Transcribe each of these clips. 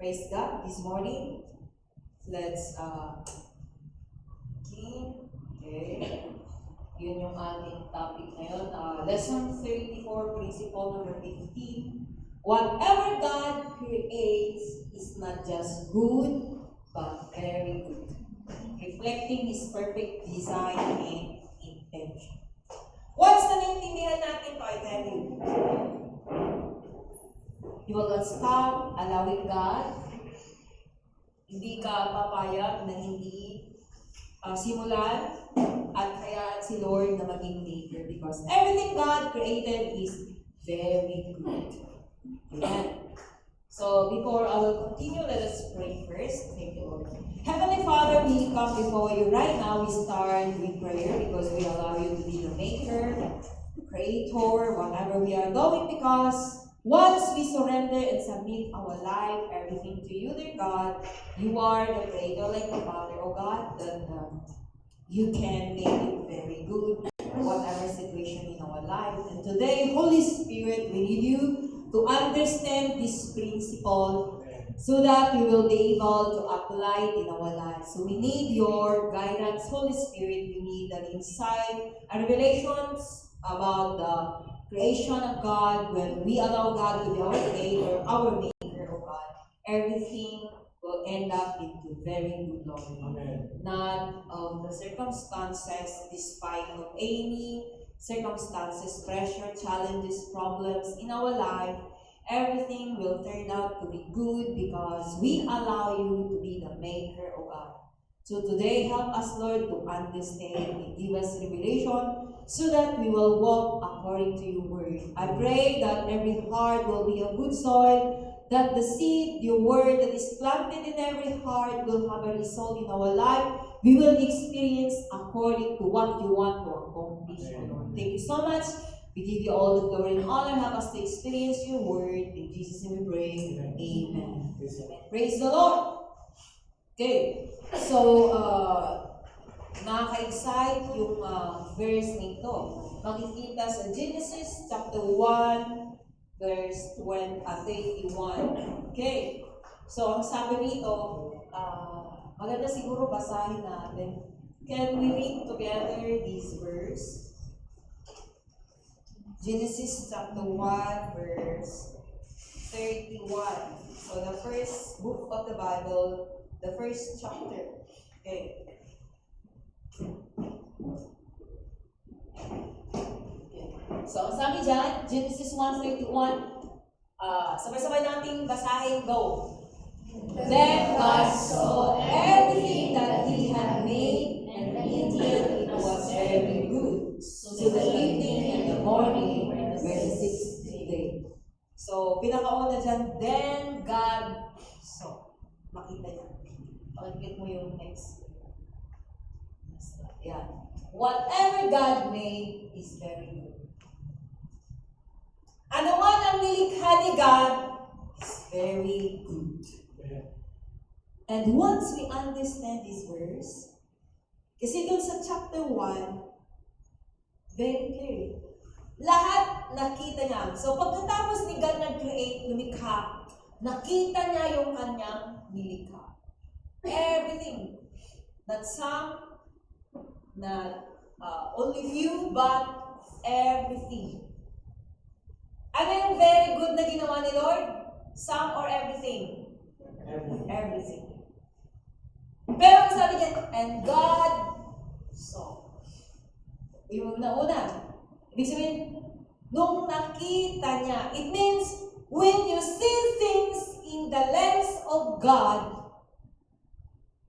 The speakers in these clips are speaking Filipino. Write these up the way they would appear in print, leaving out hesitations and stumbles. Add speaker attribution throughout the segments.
Speaker 1: Praise God. This morning, let's begin. Okay. Yun yung ating topic ngayon. Lesson 34, principle number 15. Whatever God creates is not just good, but very good, reflecting His perfect design and intention. Once na naintindihan natin to, I tell you, you will not stop allowing God. Hindi ka papayag na hindi simulan at hayaan si Lord na maging maker, because everything God created is very good. Amen. So before I will continue, let us pray first. Thank you, Lord. Heavenly Father, we come before you right now. We start with prayer because we allow you to be the maker, creator, whatever we are doing, because once we surrender and submit our life, everything to you, dear God, you are the creator, like the Father, oh God, that you can make it very good, whatever situation in our life. And today, Holy Spirit, we need you to understand this principle so that we will be able to apply it in our lives. So we need your guidance, Holy Spirit. We need an insight and revelations about the creation of God. When we allow God to be our creator, our maker, oh God, everything will end up into very good, Lord. Amen. Not of the circumstances, despite of any circumstances, pressure, challenges, problems in our life, everything will turn out to be good because we allow you to be the maker, oh God. So today, help us, Lord, to understand and give us revelation so that we will walk according to your word. I pray that every heart will be a good soil, that the seed, your word that is planted in every heart will have a result in our life. We will experience according to what you want to accomplish, Lord. Thank you so much. We give you all the glory and honor. Help us to experience your word. In Jesus' name we pray. Amen. Praise the Lord. Okay. So, nakaka-excite yung verse nito. Makikita sa Genesis chapter 1, verse 31. Okay. So, ang sabi nito, maganda siguro basahin natin. Can we read together this verse? Genesis chapter 1, verse 31. So, the first book of the Bible, the first chapter. Okay. So, ang sabi dyan, Genesis 1:31, sabay-sabay nating basahin, go. Then God saw everything that He had made, and indeed it was very good. So the evening and the morning were the sixth day. So, pinakauna dyan, then God saw. Makita niyo. Pakikit mo yung next. Yeah. Whatever God made is very good. Ano man ang nilikha ni God is very good. And once we understand this verse, kasi doon sa chapter 1, very clear. Lahat nakita niya. So pagkatapos ni God nag-create, lumikha, nakita niya yung kanyang nilikha. Everything. Not some, not only few, but everything. Ano yung very good na ginawa ni Lord? Some or everything? Everything. Pero ang sabi niya, and God saw. Yung una. Ibig sabihin, nung nakita niya, it means, when you see things in the lens of God,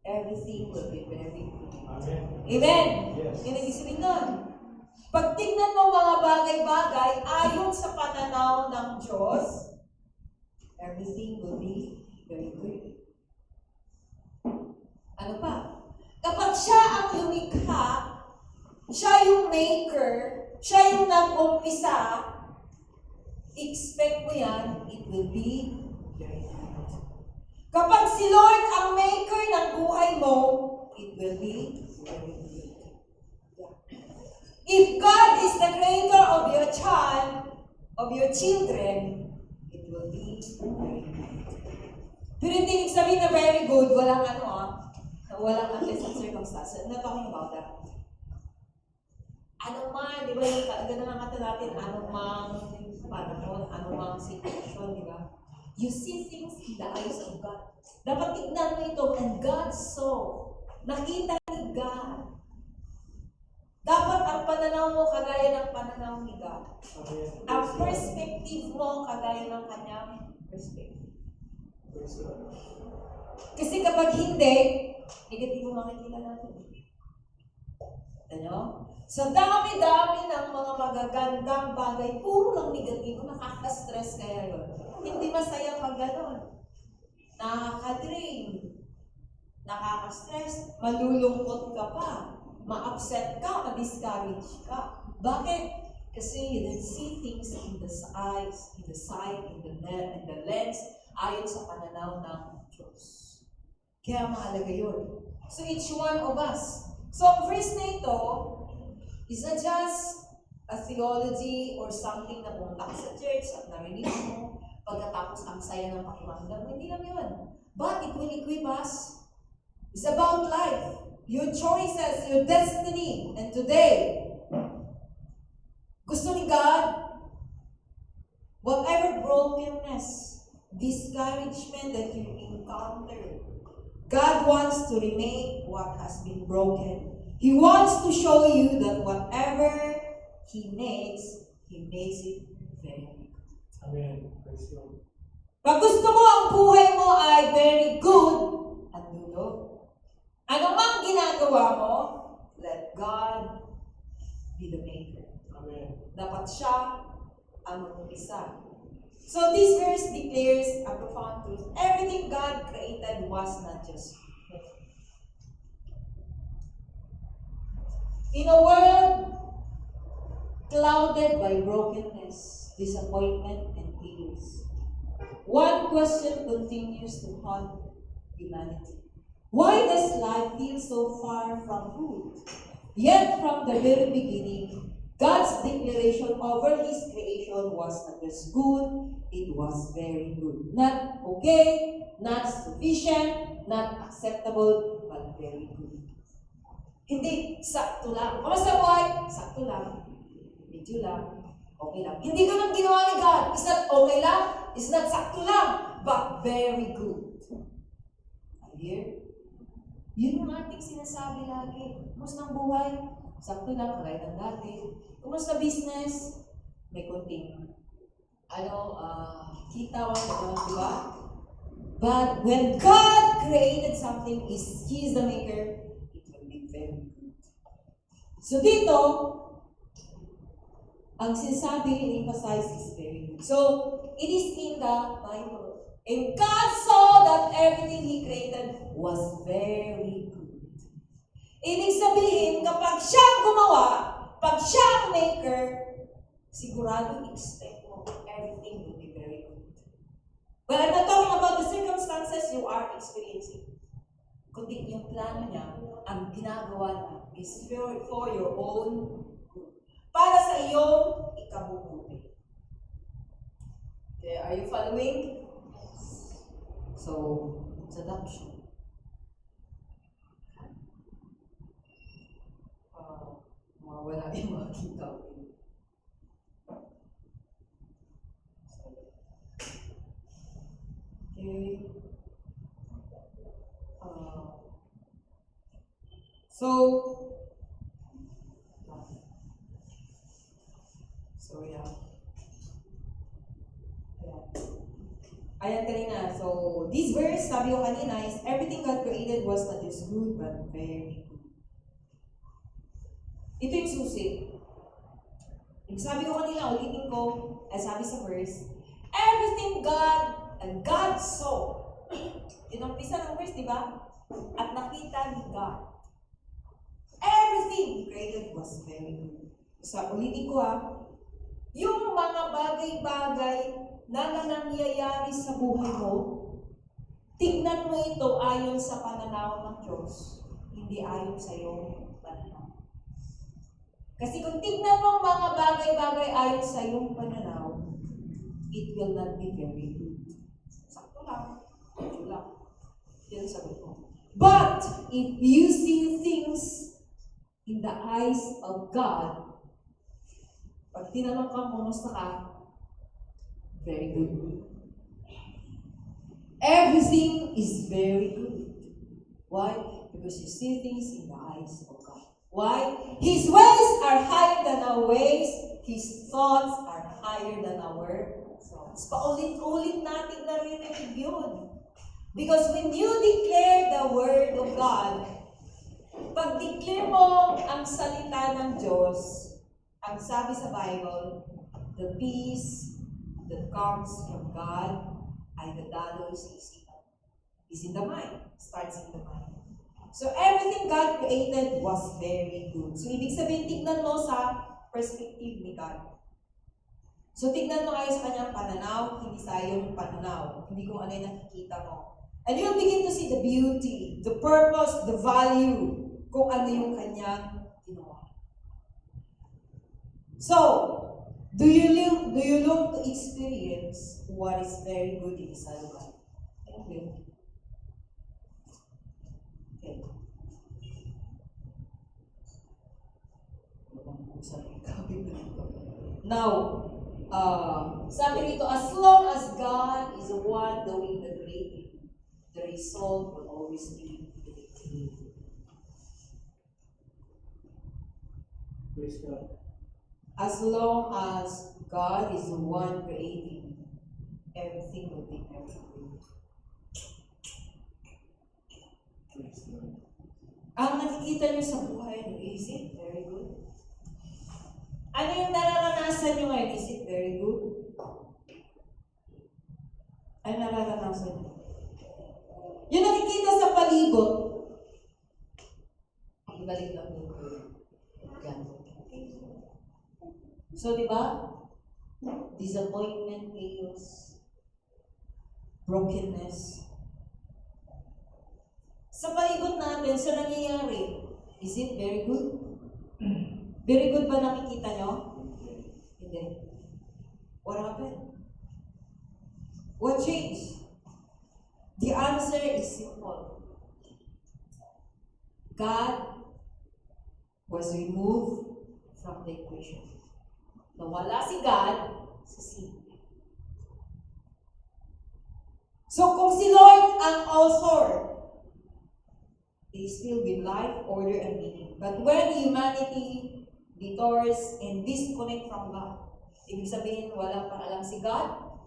Speaker 1: everything will be very good. Amen. Amen. Yes. Yung ibig sabihin nun. Pag tignan mo mga bagay-bagay, ayon sa pananaw ng Diyos, everything will be very good. Ano pa? Kapag siya ang lumikha, siya yung maker, siya yung nag-umpisa, expect mo yan, it will be very good. Kapag si Lord ang maker ng buhay mo, it will be very good. If God is the creator of your child, of your children, it will be very good. Pero hindi ibig sabihin na very good, walang walang unpleasant circumstances. I'm not talking about that. Ano man, di ba, ganda ng kata natin, ano mang panahon, ano mang sitwasyon, di ba? You see things in the eyes of God. Dapat tignan mo ito, and God saw. Nakita ni God. Dapat ang pananaw mo kagaya ng pananaw ni God. Ang perspective mo kagaya ng kanyang perspective. Kasi kapag hindi, negatibo makikita natin. Ano? Sa dami-dami ng mga magagandang bagay, puro lang negatibo, nakaka-stress kaya yun. Hindi masaya pag gano'n. Nakaka-drain. Nakaka-stress. Malulungkot ka pa. Ma-upset ka, ma-discourage ka. Bakit? Kasi you don't see things in the eyes, in the sight, in the lens, ayon sa pananaw ng Diyos. Kaya mahalaga yun. So each one of us. So ang verse na ito, is not just a theology or something na pumunta ka sa church at narinig mo, pagkatapos ang saya ng pakiramdam mo. Hindi lang yun. But it will equip us. It's about life. Your choices, your destiny. And today, gusto ni God, whatever brokenness, discouragement that you encounter, God wants to remake what has been broken. He wants to show you that whatever He makes it very good.
Speaker 2: Amen. Praise God.
Speaker 1: Pag gusto mo ang buhay mo ay very good, at dulo, ano mang ginagawa mo, let God be the maker.
Speaker 2: Amen.
Speaker 1: Dapat siya ang mag-isa. So this verse declares a profound truth. Everything God created was not just perfect. In a world clouded by brokenness, disappointment, and tears, one question continues to haunt humanity. Why does life feel so far from good? Yet from the very beginning, God's declaration over His creation was not just good, it was very good. Not okay, not sufficient, not acceptable, but very good. Hindi sakto lang. Kamusta buhay? Sakto lang. Medyo lang. Okay lang. Hindi ganun ginawa ni God. It's not okay lang, it's not sakto lang, but very good. Here, yun yung ating sinasabi lagi. Kumusta ang buhay? Sakto lang, kagaya ng dati. Kumusta business? May konting, kita mo, di ba? But when God created something, He is the maker, it will be very good. So dito, ang sinasabi, emphasize is very good. So, it is in the Bible. And God saw that everything He created was very good. Ibig sabihin, kapag siya ang gumawa, pag siya ang maker, sigurado expect mo everything will be very good. But I'm not talking about the circumstances you are experiencing. Kundi yung plano niya, ang ginagawa niya is for your own good. Para sa iyong ikabubuti. Okay, are you following? So, introduction. Wala yung makita ko. Okay. Yeah. Ayan kanina. So, this verse, sabi ko kanina, is everything God created was not just good, but very good. Ito yung susi. Sabi ko kanina, ulitin ko, sabi sa verse, everything God and God saw. Yun ang pisa ng verse, di ba? At nakita ni God. Everything He created was very good. So, ulitin ko yung mga bagay-bagay na nangyayari sa buhay mo, tignan mo ito ayon sa pananaw ng Diyos, hindi ayon sa iyong pananaw. Kasi kung tignan mo ang mga bagay-bagay ayon sa iyong pananaw, it will not be very good. Sakto lang. Medyo lang. yung sagot mo. But, if you see things in the eyes of God, pag tinanong ka, kumusta ka? Very good. Everything is very good. Why? Because you see things in the eyes of God. Why? His ways are higher than our ways. His thoughts are higher than our thoughts. Paulit-ulit natin narinig yun. Because when you declare the Word of God, pag declare mo ang salita ng Diyos, ang sabi sa Bible, the peace that comes from God ay dadalo sa isipan. Is in the mind. Starts in the mind. So everything God created was very good. So ibig sabihin, tignan mo sa perspective ni God. So tignan mo kayo sa kanyang pananaw, hindi sa iyong pananaw. Hindi kung ano yung nakikita mo. And you'll begin to see the beauty, the purpose, the value, kung ano yung kanyang ginawa. So, do you long to experience what is very good in His life? Okay. Okay. Now, sabi dito, as long as God is the one doing the creating, the result will always be great.
Speaker 2: Praise God.
Speaker 1: As long as God is the one creating, everything will be very good.
Speaker 2: Praise God.
Speaker 1: Ang nakikita niyo sa buhay niyo, is it very good? Ano yung nararanasan niyo ngayon? Is it very good? Ano nararanasan niyo? Yung nakikita sa palibot, ibalik lang yung yan. So, di ba? Disappointment, chaos, brokenness. Sa palibot natin, sa nangyayari, is it very good? Very good ba nakikita nyo? Hindi. What happened? What changed? The answer is simple. God was removed from the equation. Nawala si God sa scene. So kung si Lord ang author, it is filled with life, order, and meaning. But when humanity detours and disconnect from God, ibig sabihin walang paalam si God,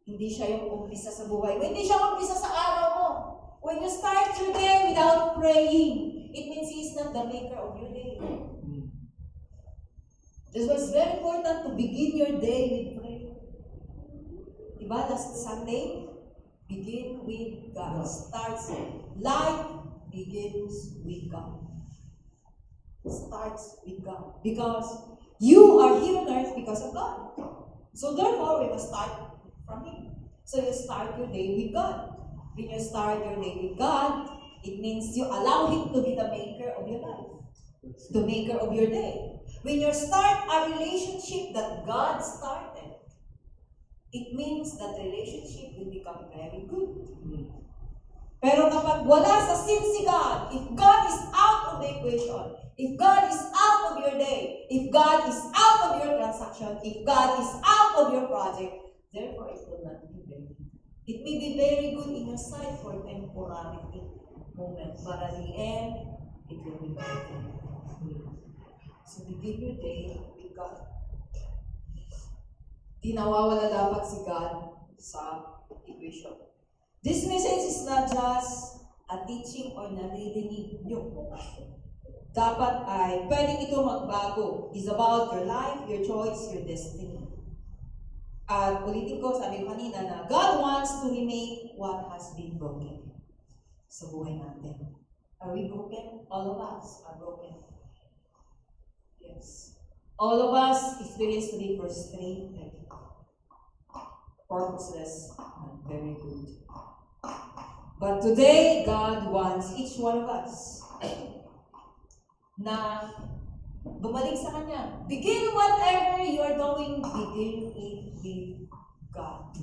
Speaker 1: hindi siya yung umpisa sa buhay mo. Hindi siya umpisa sa araw mo. When you start your day without praying, it means He is not the maker of your day. That's why it's very important to begin your day with prayer. Diba? Last Sunday, begin with God. Starts, life begins with God. Starts with God. Because you are here on earth because of God. So therefore, we must start from Him. So you start your day with God. When you start your day with God, it means you allow Him to be the maker of your life. The maker of your day. When you start a relationship that God started, it means that relationship will become very good. Pero kapag wala sa sin si God, if God is out of the equation, if God is out of your day, if God is out of your transaction, if God is out of your project, therefore it will not be very good. It may be very good in your sight for temporary moment, but at the end, it will be very good. So begin your day with God. Di nawawala dapat si God sa equation. This message is not just a teaching or naririnig nyo. Dapat ay pwedeng ito magbago. It's about your life, your choice, your destiny. At ulitin ko, sabi ko kanina na God wants to remake what has been broken sa buhay natin. Are we broken? All of us are broken. Yes. All of us experience to be frustrated, purposeless, and very good. But today, God wants each one of us na bumalik sa Kanya. Begin whatever you are doing, begin it with God.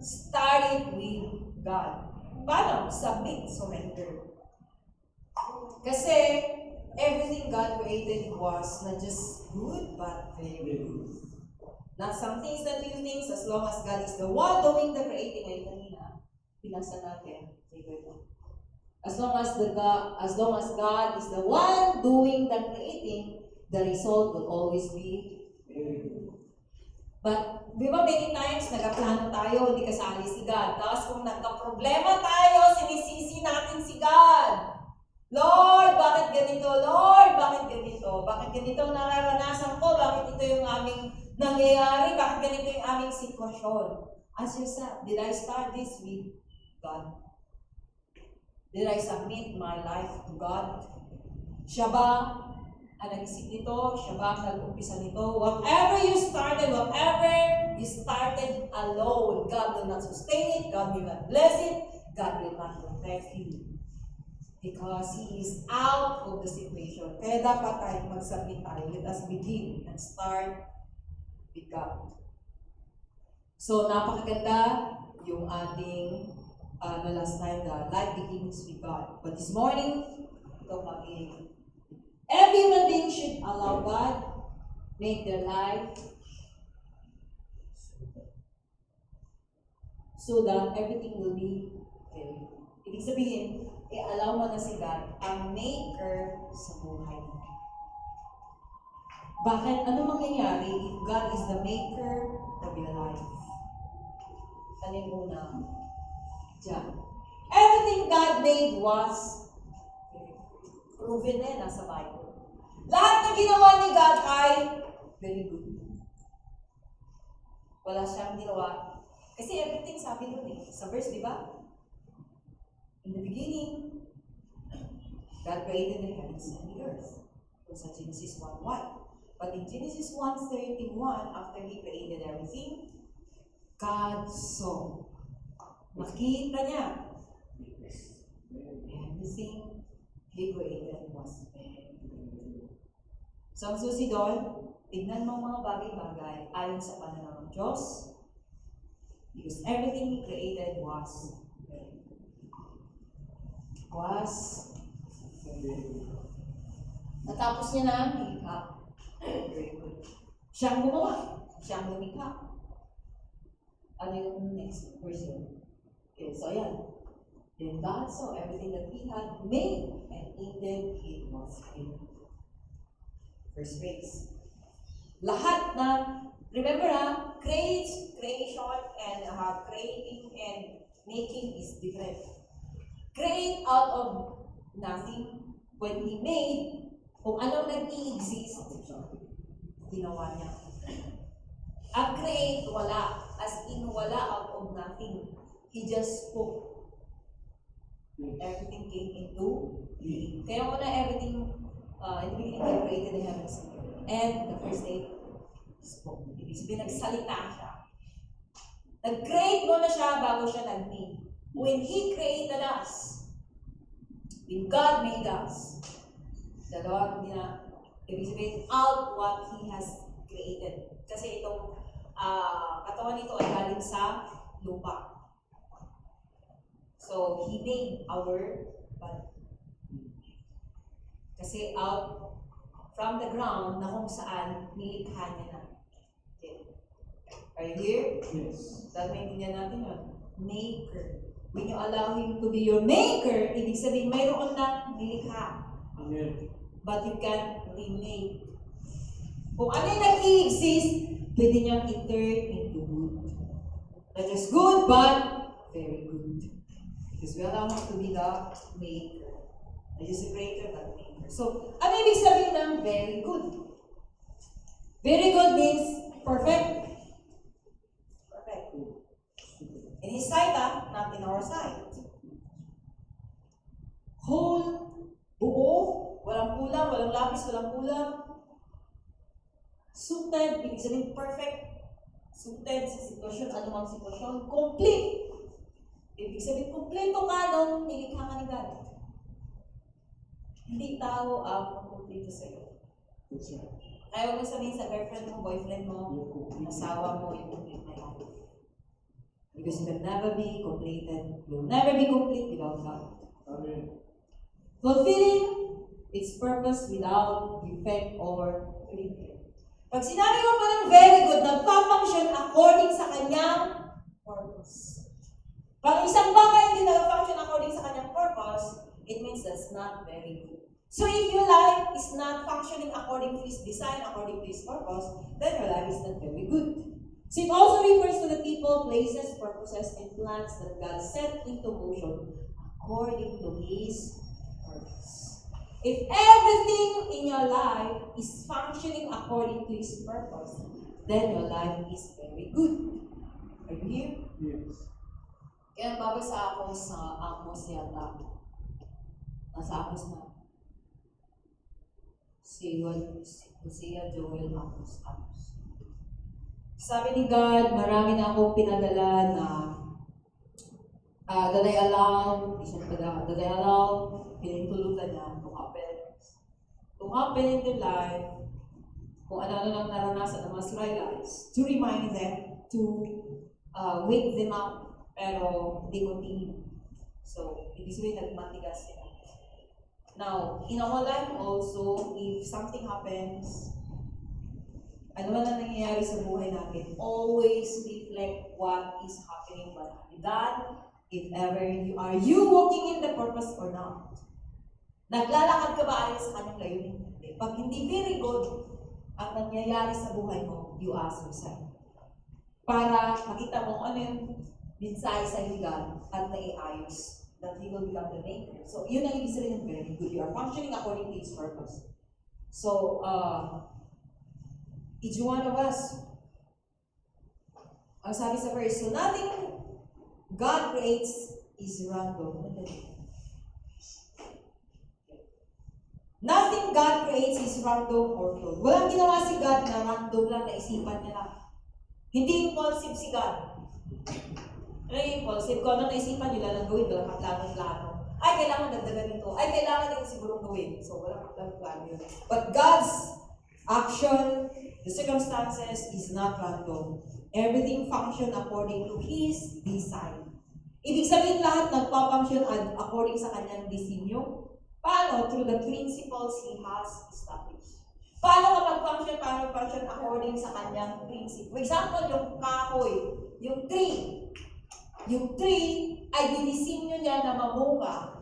Speaker 1: Start it with God. paano? Submit, surrender. Kasi everything God created was not just good, but very good. Not some things that we think, as long as God is the one doing the creating. Ay kanina, pinasa natin. As long as God is the one doing the creating, the result will always be very good. But, di ba many times, nagkaplano tayo, hindi kasali si God. Tapos kung nagka-problema tayo, sinisisi natin si God. Lord, bakit ganito? Lord, bakit ganito? Bakit ganito ang nararanasan ko? Bakit ito yung aming nangyayari? Bakit ganito yung aming sitwasyon? Ask yourself, did I start this with God? Did I submit my life to God? Siya ba ang nag-isip nito? Siya ba ang nag-umpisa nito? Whatever you started alone, God will not sustain it, God will not bless it, God will not protect you. Because He is out of the situation. Kaya dapat tayo mag-submit tayo. Let us begin and start with God. So, napakaganda yung ating last time, the life begins with God. But this morning, ito pag-ibig. Every human being should allow God make their life so that everything will be very good. Ibig sabihin, i-allow mo na si God ang maker sa buhay mo. Bakit? Ano mangyayari if God is the maker of your life? Ano yung una? Diyan. Everything God made was proven na nasa Bible. Lahat na ginawa ni God ay very good. Wala siyang ginawa. Kasi everything sabi nun sa verse, di ba? In the beginning, God created the heavens and the earth. It was Genesis 1:1. But in Genesis 1:31, after He created everything, God saw. Nakita niya. Everything He created was very good. So ang susi doon, tignan mo mga bagay-bagay ayon sa pananaw ng Diyos. Because everything He created was very good. Natapos niya na ang ilikha. Very good. Siyang gumawa. Siyang lumikha. Ano yung next verse yun? Okay, so ayan. Then God saw everything that He had made, and indeed it was good. First base. Lahat na, remember creation and creating and making is different. Create out of nothing. When He made, kung ano nag-i-exist, ginawa niya. Ang create, wala. As in, wala out of nothing. He just spoke. Everything came into being. Kaya muna everything, in the beginning, He created the heavens and the earth. And the first day, spoke. Ibig sabihin, nagsalita siya. Nag-create muna siya bago siya nag-made. When He created us, when God made us, dalawa, ibig sabihin, out what He has created. Kasi itong katawan nito ay galing sa lupa. So, He made our body. Kasi out from the ground na kung saan nilikha niya na. Okay. Are you here?
Speaker 2: Yes.
Speaker 1: Dahil maintindihan natin yun. Maker. When you allow Him to be your maker, ibig sabihin mayroon na nilikha.
Speaker 2: Amen.
Speaker 1: But you can remake. Kung ano yung nag-i-exist, pwede niyang i-turn into good. Not just good, but very good. Because we allow Him to be the maker. Not just a creator, but maker. So, ano ibig sabihin ng very good? Very good means perfect. Perfect. In His sight, not in our sight. Whole, buo, walang kulang, walang lapis, walang kulang. Suited, ibig sabihin perfect. Suited sa sitwasyon, anumang sitwasyon. Complete. Ibig sabihin, kompleto ka nung nilikha ka ni God. Hindi tao ang kompleto sa'yo.
Speaker 2: That's right.
Speaker 1: Kaya huwag mo sabihin sa girlfriend mo, boyfriend mo, asawa mo, yung complete na yun. Because you can never be completed. You'll never be complete without God.
Speaker 2: Amen.
Speaker 1: Fulfilling its purpose without defect or repair. Pag sinabi mo pa ng very good, nagpa-function according sa kanyang purpose. Pag isang bagay hindi nag-function according sa kanyang purpose, it means that's not very good. So if your life is not functioning according to His design, according to His purpose, then your life is not very good. So it also refers to the people, places, purposes, and plans that God set into motion according to His purpose. If everything in your life is functioning according to His purpose, then your life is very good. Are you here?
Speaker 2: Yes.
Speaker 1: Kaya babasa ako sa Amos yata. Nasa Amos na. Hosea, Joel, Amos. Sabi ni God, marami na akong pinadala na that I allow, pinintulutan niya to happen in their life, kung ano nang naranasan ng mga Israelites, to remind them, to wake them up, pero they continue. So, ibig sabihin, nagmatigas sila. Now, in our life also, if something happens, ano man ang nangyayari sa buhay natin, always reflect what is happening, what have you done, if ever you walking in the purpose or not. Naglalakad ka ba ayon sa kanyang layunin? Pag hindi very good ang nangyayari sa buhay mo, you ask yourself. Para makita mo ano yung mensahe sa iyo God at naiayos, that He will become the maker. So, yun ang ibig sabihin ng very good. You are functioning according to His purpose. So, each one of us, ang sabi sa verse, so nothing God creates is random. Nothing God creates is random or flawed. Walang ginawa si God na random lang, naisipan niya lang. Hindi impulsive si God. Ano yung impulsive? Kung ano naisipan nyo lang gawin, walang kaplanong plano. Ay, kailangan dagdagan ito. Ay, kailangan ito siguro gawin. So, walang kaplanong plano yun. But God's action, the circumstances is not random. Everything function according to His design. Ibig sabihin lahat nagpa-function according sa kanyang disenyo. Paano? Through the principles He has established. Paano ka mag-function? Paano mag-function according sa kanyang principle? For example, yung kahoy, yung tree. Yung tree ay dinisenyo niya na mamunga.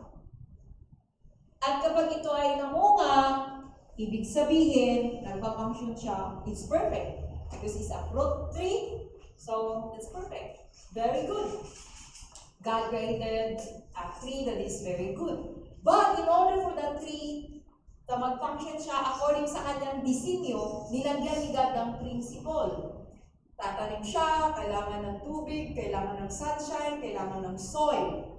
Speaker 1: At kapag ito ay namunga, ibig sabihin, nagpa-function siya, it's perfect. Because it's a fruit tree, so it's perfect. Very good. God created a tree that is very good. But in order for that tree na mag-function siya according sa kanyang disenyo, nilagyan ni God ng principle. Tatanim siya, kailangan ng tubig, kailangan ng sunshine, kailangan ng soil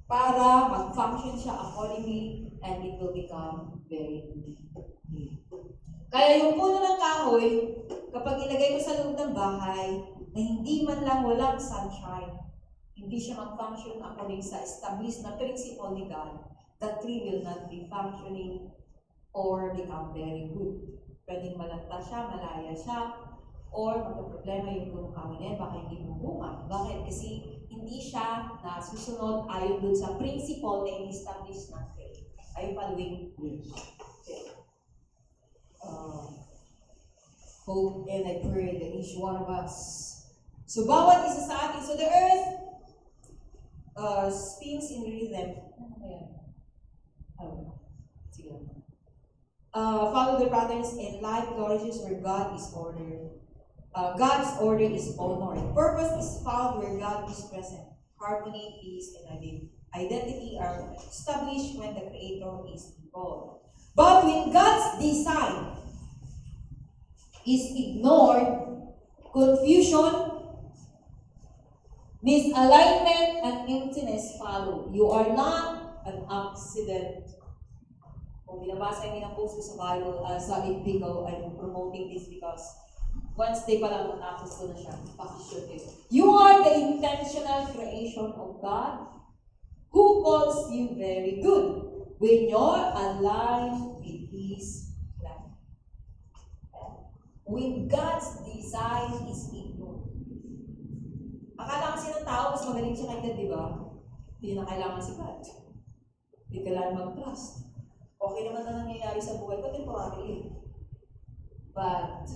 Speaker 1: para mag-function siya accordingly and it will become very good. Kaya yung puno ng kahoy, kapag ilagay mo sa loob ng bahay na hindi man lang walang sunshine, hindi siya mag-function according sa established na principle ni God, the tree will not be functioning or become very good. Pwedeng malanta siya, malaya siya, or magka-problema yung punong kahoy na yan, baka hindi bumunga. Bakit? Kasi hindi siya nasusunod ayon dun sa principle na in-establish ng tree. Are you following?
Speaker 2: Yes.
Speaker 1: Okay. Hope and I pray that each one of us. So, bawat isa sa atin. So, the earth spins in rhythm. Ano kaya? Sige. Follow the patterns and life flourishes where God is ordered. God's order is honored. Purpose is found where God is present. Harmony, peace, and identity are established when the Creator is involved. But when God's design is ignored, confusion, misalignment, and emptiness follow. You are not an accident. Kung binabasa yung post ko sa Bible, sa Bible, I'm promoting this because once day pa lang natapos ko na siya, pakishoot it. You are the intentional creation of God who calls you very good when you're aligned with His plan. When God's design is ignored, Akala kasi ng tao, mas magaling siya kay God, di ba? Hindi na kailangan si God. Hindi kailangan mag-trust. Okay naman na nangyayari sa buhay ko, temporarily. But,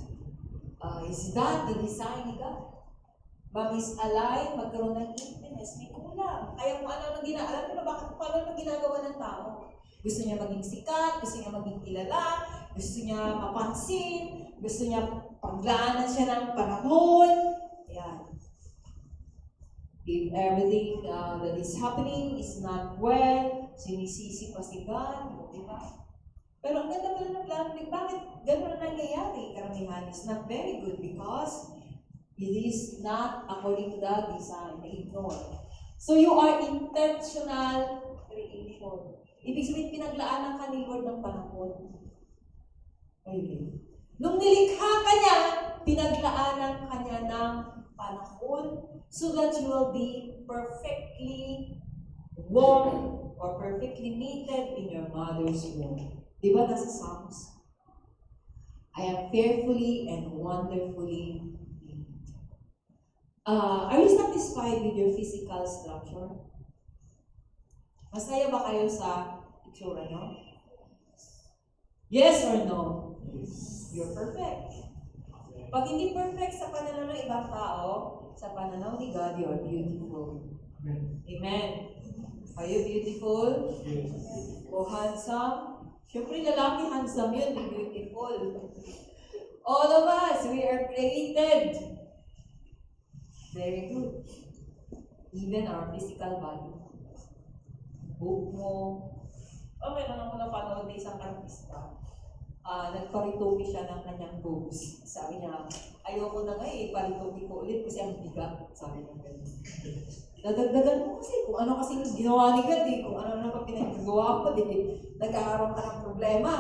Speaker 1: is that the design ni God? Mag-is-align, magkaroon ng intimacy, may kulang. Kaya kung ano ginagawa, alam niyo ba bakit kung ano ginagawa ng tao? Gusto niya maging sikat, gusto niya maging kilala, gusto niya mapansin, gusto niya paglaanan siya ng panahon. Yan. If everything that is happening is not well, sinisisi pa si God, di ba? Pero ang ganda pala ng plano, bakit gano'n na nangyayari? Karamihan is not very good because it is not according to the design. Ignore. So you are intentional creation. Ibig sabihin, pinaglaanan ka ni Lord ng panahon. Okay. Nung nilikha ka niya, pinaglaanan ka niya ng panahon so that you will be perfectly warm or perfectly knitted in your mother's womb. Di ba nasa Psalms? I am fearfully and wonderfully made. Are you satisfied with your physical structure? Masaya ba kayo sa itsura nyo? Yes or no?
Speaker 2: Yes.
Speaker 1: You're perfect. Pag hindi perfect sa pananaw ng ibang tao, sa pananaw ni God, you are beautiful.
Speaker 2: Amen.
Speaker 1: Amen. Are you beautiful?
Speaker 2: Yes.
Speaker 1: O handsome? Siyempre, lalaki handsome yun, beautiful. All of us, we are created. Very good. Even our physical body. Book mo. Okay lang ako napanood ng isang artista. Nagparituki siya ng kanyang boobs. Sabi niya, ayoko na nga parituki ko ulit kasi ang bigat. Sabi niya ganun. Dadagdagan mo kasi kung ano kasi ginawa ni God, kung ano na pa pinagagawa ko, nagkakaroon ka ng problema.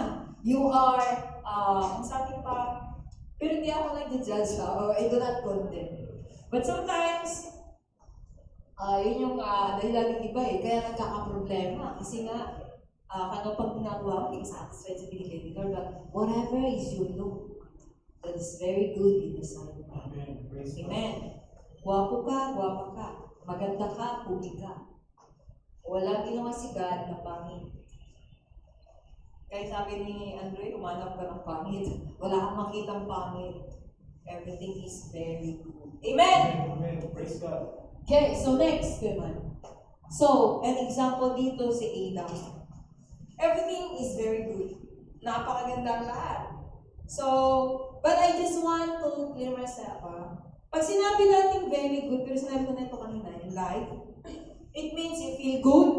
Speaker 1: You are, ang sabi pa, pero hindi ako nag-judge or I do not condemn. But sometimes, yun yung dahilan ng iba kaya nagkakaproblema. Kasi nga, ano pang ginagawa ko, satisfied sa binigay ni Lord, but whatever is your look, that is very good in the sight of God.
Speaker 2: Amen. Praise God.
Speaker 1: Amen. Gwapo ka, gwapa ka. Maganda ka, pugi ka. Wala ginawa si God na pangit. Kaya sabi ni Andre, umanap ka ng pangit. Wala kang makitang pangit. Everything is very good. Amen!
Speaker 2: Amen. Praise God.
Speaker 1: Okay, so next, naman. So, an example dito si Adam. Everything is very good. Napakaganda ang lahat. So, but I just want to clear myself. Pag sinabi natin very good, pero sinabi ko na ito kanina, in life, it means you feel good.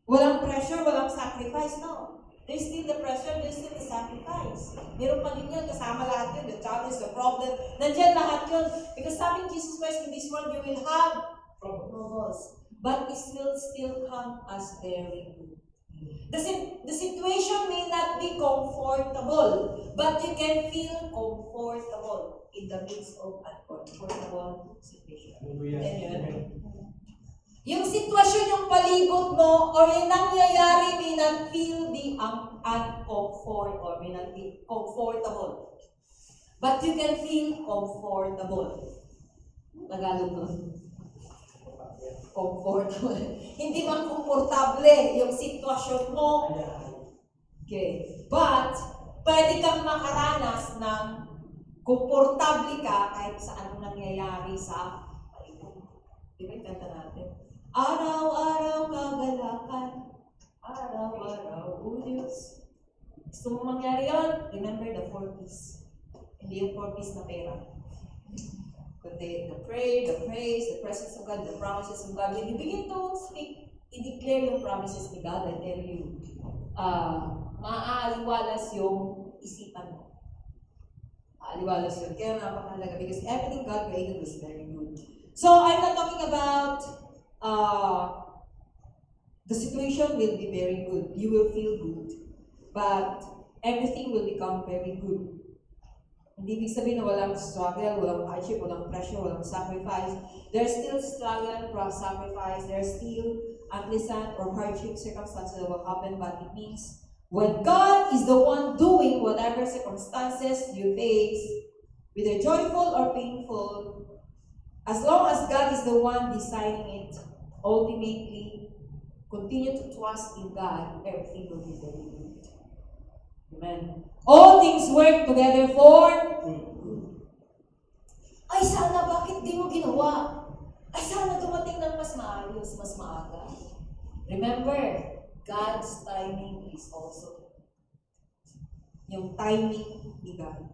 Speaker 1: Walang pressure, walang sacrifice, no. There's still the pressure, there's still the sacrifice. Meron pa din yun, kasama lahat yun, the challenge, the problem, nandiyan lahat yun. Because sabi ni Jesus Christ, in this world you will have troubles. But it will still come as very good. The situation may not be comfortable, but you can feel comfortable in the midst of uncomfortable situation.
Speaker 2: Hallelujah.
Speaker 1: Amen. Yung sitwasyon yung palibot mo or yung nangyayari may not feel the uncomfort or may not be comfortable. But you can feel comfortable. Tagalog nun. Comfortable. Hindi man komportable yung sitwasyon mo. Okay. But, pwede kang makaranas ng komportable ka kahit sa anong nangyayari sa palibot. Di ba yung kanta natin? Araw-araw kagalakan, araw-araw o Diyos. Gusto mo mangyari yun? Remember the 4 P's. Hindi yung 4 P's na pera. Kundi the prayer, the praise, the presence of God, the promises of God. When you begin to speak, i-declare yung promises ni God, I tell you, maaaliwalas yung isipan mo. Aliwalas yun. Kaya napakahalaga because everything God created was very good. So, I'm not talking about the situation will be very good. You will feel good. But everything will become very good. Hindi ibig sabihin na walang struggle, walang hardship, walang pressure, walang sacrifice. There's still struggle, sacrifice. There's still unpleasant or hardship circumstances that will happen, but it means when God is the one doing whatever circumstances you face, whether joyful or painful, As long as God is the one deciding it, ultimately, continue to trust in God, everything will be very good. Amen. All things work together for good. Ay, sana, bakit di mo ginawa? Ay, sana dumating ng mas maayos, mas maaga. Remember, God's timing is also yung timing ni God.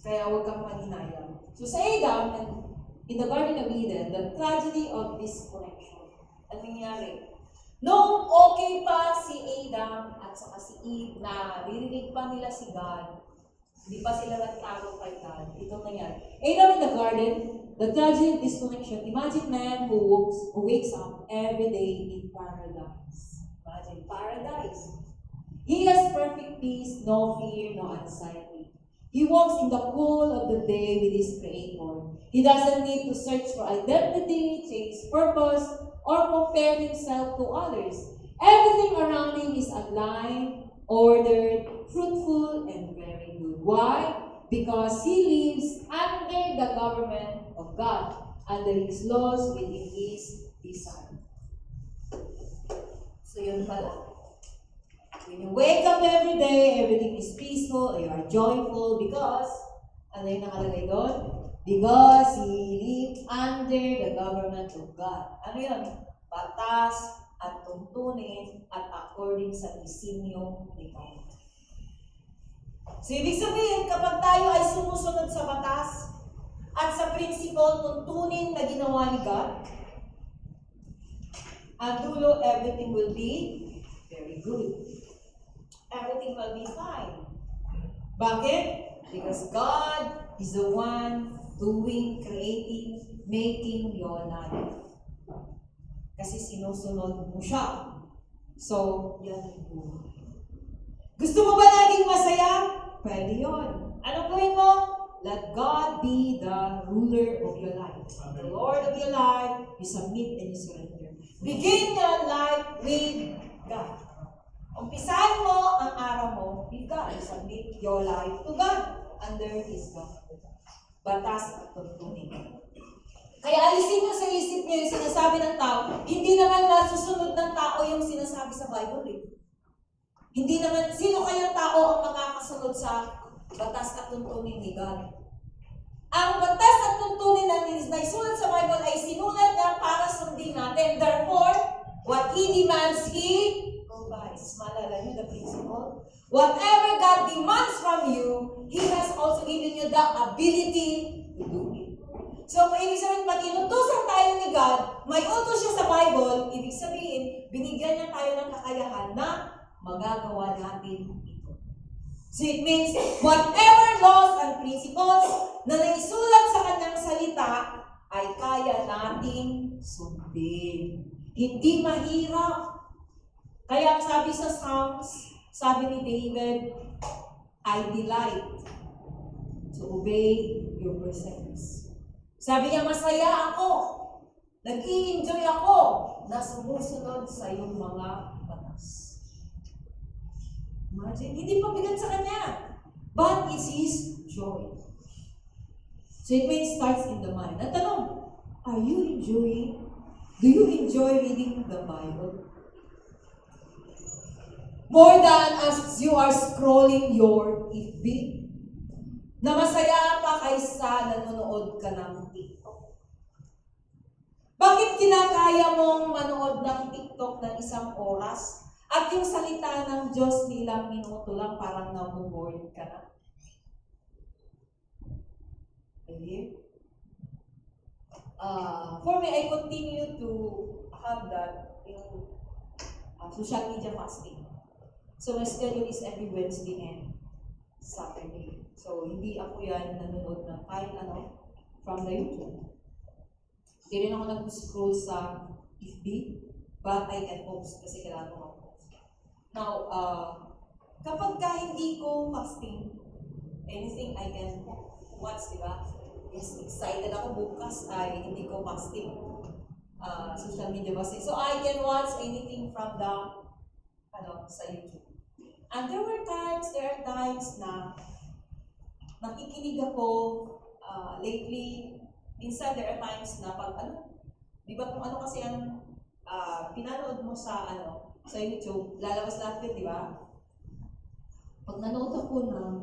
Speaker 1: Kaya huwag kang maninayang. So sa Adam, in the Garden of Eden, the tragedy of disconnection. Ano nangyari? Noong okay pa si Adam at saka si Eve na ririnig pa nila si God, hindi pa sila nagtalo kay God. Ito nangyari. Adam in the garden, the tragedy of disconnection. Imagine man who wakes up every day in paradise. Imagine paradise. He has perfect peace, no fear, no anxiety. He walks in the cool of the day with his Creator. He doesn't need to search for identity, chase purpose, or compare himself to others. Everything around him is aligned, ordered, fruitful, and very good. Why? Because he lives under the government of God, under His laws within His design. So yun pala. When you wake up every day, everything is peaceful, you are joyful because, ano yung nakalagay doon? Because he lives under the government of God. Ano yun? Batas at tuntunin at according sa disenyo ni God. So, ibig sabihin, kapag tayo ay sumusunod sa batas at sa principle, tuntunin na ginawa ni God, ang dulo, everything will be very good. Everything will be fine. Bakit? Because God is the one doing, creating, making your life. Kasi sinusunod mo siya. So, yan ang buhay. Gusto mo ba laging masaya? Pwede yun. Ano gawin mo? Let God be the ruler of your life. The Lord of your life, you submit and you surrender. Begin your life with God. Umpisahan mo ang araw mo with God. You submit your life to God under His government. Batas at tuntunin. Kaya alisin nyo sa isip nyo yung sinasabi ng tao. Hindi naman masusunod ng tao yung sinasabi sa Bible eh. Hindi naman, sino kayang tao ang makakasunod sa batas at tuntunin ni God? Ang batas at tuntunin na naisulat sa Bible ay sinulat niya para sundin natin. Therefore, what He demands, He provides. Malala niyo the principle? Whatever God demands from you, He has also given you the ability to do it. So, ibig sabihin, pag inutusan tayo ni God, may utos siya sa Bible, ibig sabihin, binigyan niya tayo ng kakayahan na magagawa natin ito. So, it means, whatever laws and principles na naisulat sa kanyang salita, ay kaya nating sundin. Hindi mahirap. Kaya sabi sa Psalms, sabi ni David, I delight to obey your precepts. Sabi niya, masaya ako. Nag-i-enjoy ako na sumusunod sa iyong mga batas. Imagine, hindi pa bigat sa kanya. But it's His joy. So it means starts in the mind. At tanong, do you enjoy reading the Bible? More than as you are scrolling your FB. Na masaya pa kaysa nanonood ka ng TikTok. Bakit kinakaya mong manood ng TikTok ng 1 oras at yung salita ng Diyos ni ilang minuto lang parang nabuboard ka na? Okay? For me, I continue to have that in social media fasting. So my schedule is every Wednesday and Saturday. So, hindi ako yan nanonood ng kahit ano from the YouTube. Hindi rin ako nag-scroll sa FB, but I can post kasi kailangan ko mag-post. Now, kapag hindi ko fasting, anything I can watch, diba? Yes, excited ako bukas ay hindi ko fasting. Social media fasting. So, I can watch anything from the, sa YouTube. And there are times na nakikinig ako lately, minsan there are times na pag di ba kung ano kasi ang pinanood mo sa sa YouTube, lalabas lahat yun, di ba? Pag nanood ako ng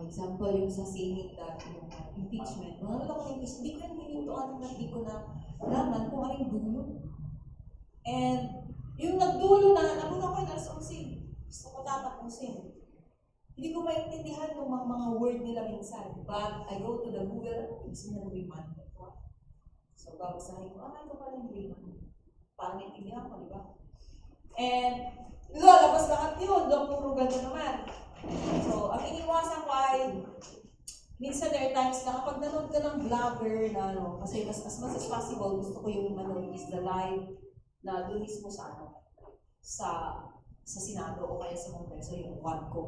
Speaker 1: example yung sa Senate that yung impeachment, nanood ako ng impeachment, hindi ko yan hinintuan na hindi ko na laman kung ano yung dulo. And yung nagdulo na, nabuna ko yung alas 11, gusto ko tatapusin. Hindi ko maintindihan yung mga word nila minsan. But I go to the Google, ibig sabihin ng remand. So, babasahin ko, ito pala yung remand. Parang naintindihan ko, di ba? And, lalabas lahat yun. Puro ganda naman. So, ang iniwasan ko ay, minsan there are times na kapag nanood ka ng vlogger na kasi as much as possible, gusto ko yung manood is the live na doon mismo sa Senado o kaya sa Kongreso, yung one ko.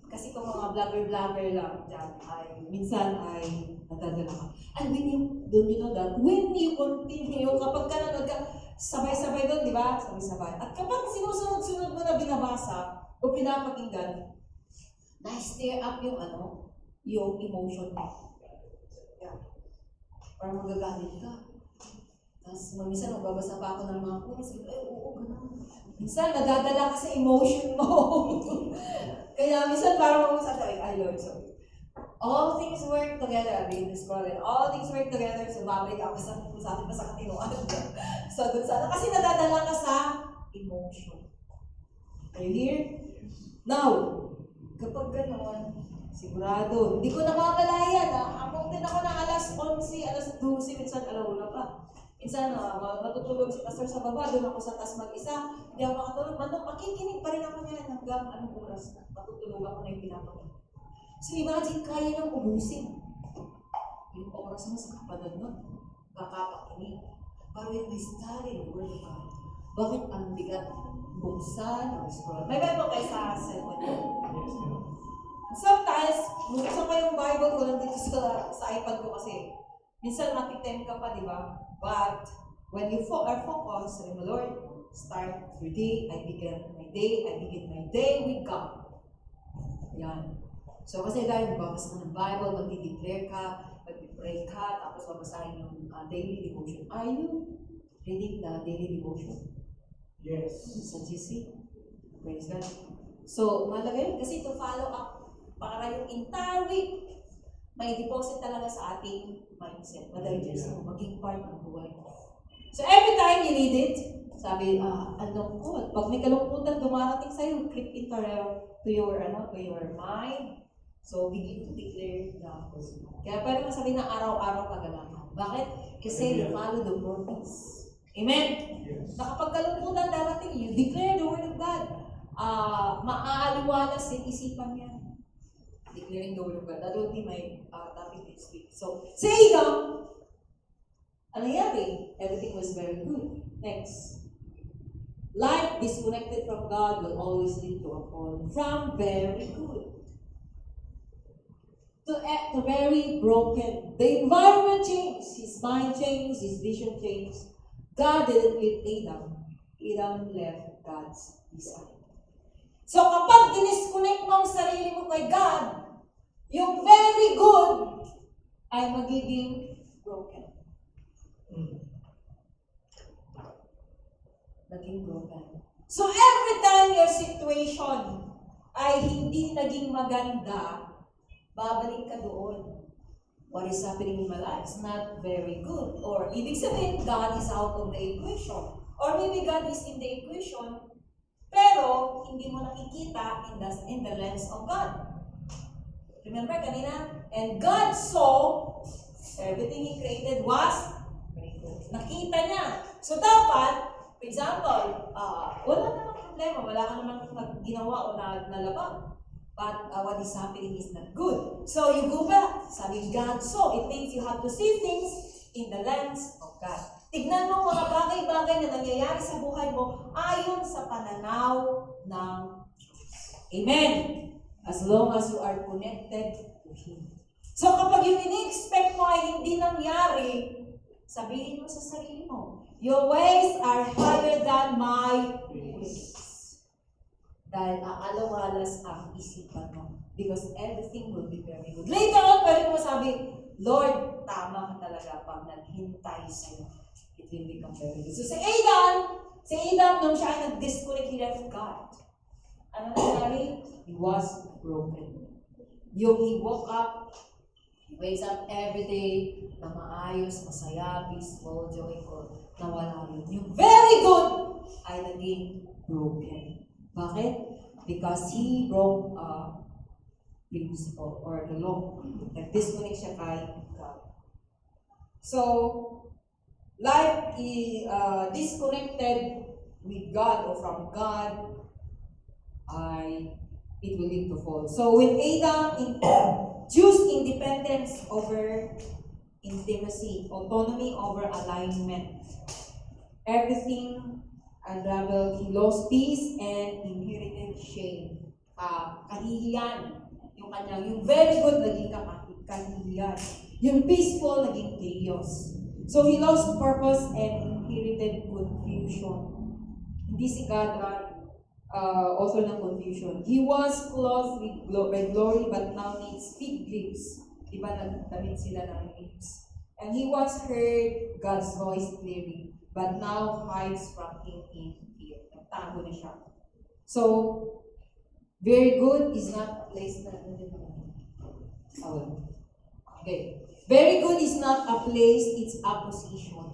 Speaker 1: Kasi kung mga vlogger lang dyan, minsan ay nadadala ka. And when you know that, when you continue, kapag ka nanood ka, sabay-sabay doon, di ba? Sabay-sabay. At kapag sinusunod-sunod mo na binabasa o pinapakinggan, na-stir up yung emotion mo. Yeah. Parang magagalit ka. Tapos minsan magbabasa pa ako ng mga quotes, oo, gano'n. Minsan nadadala ka sa emotion mo. Kaya minsan parang magsasabi, ay Lord, sorry. All things work together, I mean, this scrolling. All things work together, so babalik ako sa akin pa sa katinuan. So, dun sana. Kasi nadadala ka sa emotion. Are you here? Now, kapag gano'n, sigurado, hindi ko namamalayan. Amutin ako ng alas 11, alas 12, minsan alauna pa. Minsan, matutulog si pastor sa baba, doon ako sa taas mag-isa, hindi ako makatulog. Makikinig pa rin ako niyan hanggang anong oras na. Matutulog ako na yung pinapakita. So imagine, kaya nang ubusin. Yung oras mo sa kapanood mo, kakapakinig. But when we study the Word of God, bakit ang bigat buksan or scroll? May Bible kayo sa cellphone niyo? Sometimes, buksan ko yung Bible ko nandito sa iPad ko kasi minsan matitem ka pa, di ba? But when you are focused, say, Lord, start your day, I begin my day with God. Yan. So kasi dahil magbabasa ka ng Bible, magdi-declare ka, mag-pray ka, tapos babasahin yung daily devotion. Are you reading the daily devotion?
Speaker 2: Yes.
Speaker 1: Sa GC? Praise God. So, malaga yun kasi to follow up para yung entire week, may deposit talaga sa ating mindset. Madigest mo, maging part ng buhay mo. So every time you read it, sabi, ang lungkot. Pag may kalungkutan dumarating sa'yo, creep into your mind. So begin to declare the gospel. Kaya pwede mo sabihin na araw-araw kagalakan. Bakit? Kasi you follow the purpose. Amen?
Speaker 2: Yes.
Speaker 1: Na kapag kalungkutan darating, you declare the word of God. Maaaliwalas din isipan niya. Declaring the word of God. That will be my topic next week. So, sa Edom, ano nangyari? Everything was very good. Next. Life disconnected from God will always lead to a fall from very good to very broken. The environment changed. His mind changed. His vision changed. God didn't leave Edom. Edom left God's design. So kapag dinisconnect mo ang sarili mo kay God, yung very good ay magiging broken. Naging broken. So every time your situation ay hindi naging maganda, babalik ka doon. What is happening in my life is not very good. Or ibig sabihin, God is out of the equation. Or maybe God is in the equation, pero hindi mo nakikita in the lens of God. Remember kanina? And God saw everything He created was very good. Nakita niya. So dapat, for example, wala namang problema, wala ka namang ginawa o nalabag. But what is happening is not good. So you go back. Sabi God saw. It means you have to see things in the lens of God. Tignan mo mga bagay-bagay na nangyayari sa buhay mo ayon sa pananaw ng Amen. As long as you are connected to Him. So kapag yung ini-expect mo ay hindi nangyari, sabihin mo sa sarili mo, your ways are higher than my ways. Dahil aalawalas ang isipan mo. Because everything will be very good. Later on, pwede mo masabi, Lord, tama ka talaga pag naghintay sa'yo. It will become very good. So si Adam, nung siya ay nag-disconnect, he left God. Ano nangyari? He was broken. Yung he woke up, he wakes up every day na maayos, masaya, peaceful, joyful, nawala yun. Yung very good ay naging broken. Bakit? Because he broke principle or the law. Nag-disconnect siya kay God. So, life is disconnected with God or from God, it will lead to fall. So when Adam choose independence over intimacy, autonomy over alignment, everything unraveled. He lost peace and inherited shame. Kahihiyan. Yung very good naging kahihiyan. Yung peaceful naging chaos. So he lost purpose and inherited confusion. Hindi si God author ng confusion. He was clothed with glory but now needs fig leaves. Diba nagdamit sila ng leaves. And he once heard God's voice clearly but now hides from him in fear. Nagtago na siya. So, very good is not a place na okay. Very good is not a place, it's a position.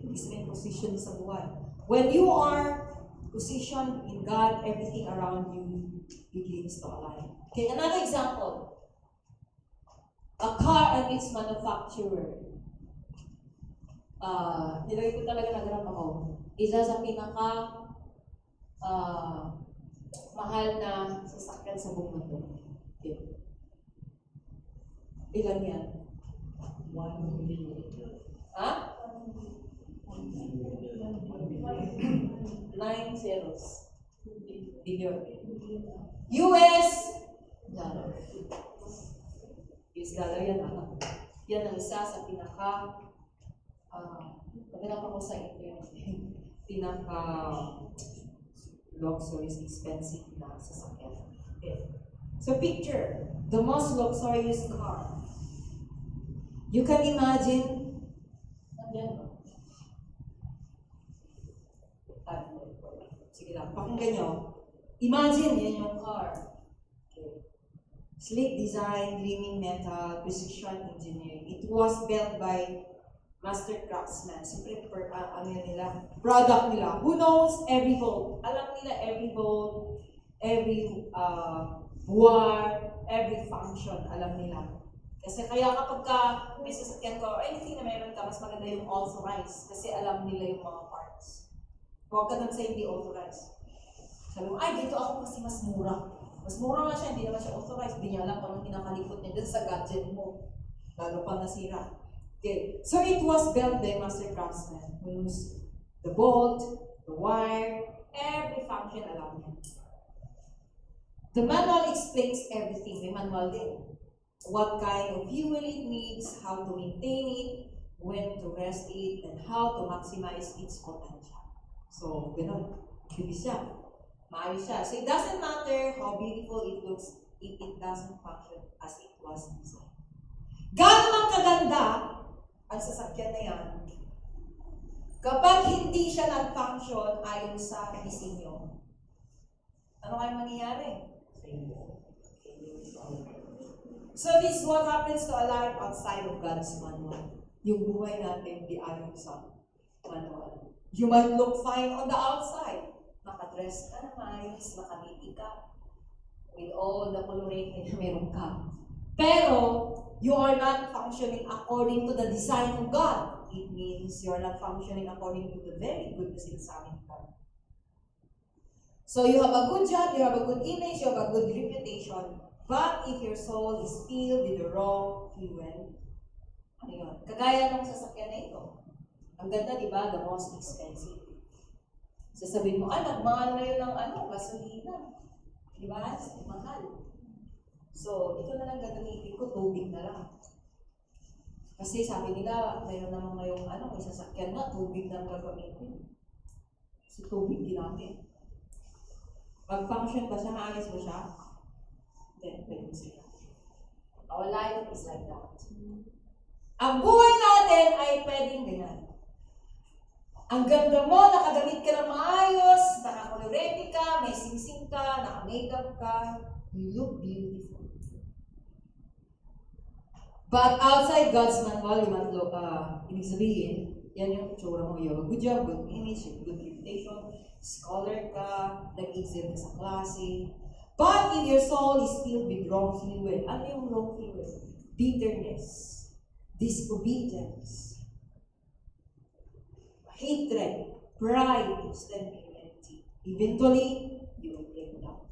Speaker 1: It's a position sa buhay. When you are positioned in God, everything around you begins to align. Okay, another example. A car and its manufacturer. Nilagay ko talaga nagrap ako. Isa sa pinaka mahal na sasakyan sa buong mundo. Okay. Ilan yan?
Speaker 2: 1 million.
Speaker 1: Ha? 9 zeros. Billion. US dollar. US dollar yan. Yan ang isa sa pinaka naganap ako sa internet. pinaka luxurious, expensive na sasakyan. Okay. So picture the most luxurious car. You can imagine, sige lang, pakinggan nyo. Imagine, yan yung car. Okay. Sleek design, gleaming metal, precision engineering. It was built by master craftsmen. Siyempre, nila, product nila. Who knows every bolt? Alam nila every bolt, every war, every function, alam nila. Kasi kaya kapag may sasakyan ko or anything na meron ka, mas maganda yung authorized kasi alam nila yung mga parts. Huwag ka dun sa hindi authorized. Sabi mo, ay, dito ako kasi mas mura. Mas mura nga siya, hindi naman siya authorized. Hindi niya alam kung anong kinakalikot niya dun sa gadget mo. Lalo pa nasira. Okay. So it was built by master craftsmen who used the bolt, the wire, every function alam niya. The manual explains everything. May manual din. What kind of fuel it needs, how to maintain it, when to rest it, and how to maximize its potential. So, ganun. Bilis siya. Maayos siya. So, it doesn't matter how beautiful it looks if it doesn't function as it was designed. Gano'n ang kaganda ang sasakyan na yan kapag hindi siya nag-function ayon sa disenyo. Ano kayo mangyayari? So this is what happens to a life outside of God's manual. Yung buhay natin di ayon sa manual. You might look fine on the outside. Nakadress ka na maayos, nakangiti ka, with all the coloration na meron ka. Pero, you are not functioning according to the design of God. It means you are not functioning according to the very good na sinasabi ng God. So you have a good job, you have a good image, you have a good reputation. But if your soul is filled with the wrong fuel, ano yun? Kagaya ng sasakyan na ito. Ang ganda, di ba? The most expensive. Sasabihin mo, nagmahal na yun ng gasolina. Di ba? Mahal. So, ito na lang gagamitin ko, tubig na lang. Kasi sabi nila, mayroon naman ngayong may sasakyan na, tubig na gagamitin. So, tubig ginamit. Pag-function ba siya, maayos ba siya? then pwede sila. Our life is like that. Ang buhay natin ay pwedeng ganyan. Ang ganda mo, nakagamit ka ng maayos, nakakolorete ka, may singsing ka, naka-makeup ka, you look beautiful. But outside God's manual, you must look, ibig sabihin, yan yung itsura mo. You have a good job, good image, good reputation, scholar ka, nag-exam ka sa klase. But if your soul is filled with wrong fluid, ano yung wrong fluid? Bitterness, disobedience, hatred, pride, then enmity. Eventually, you will break down.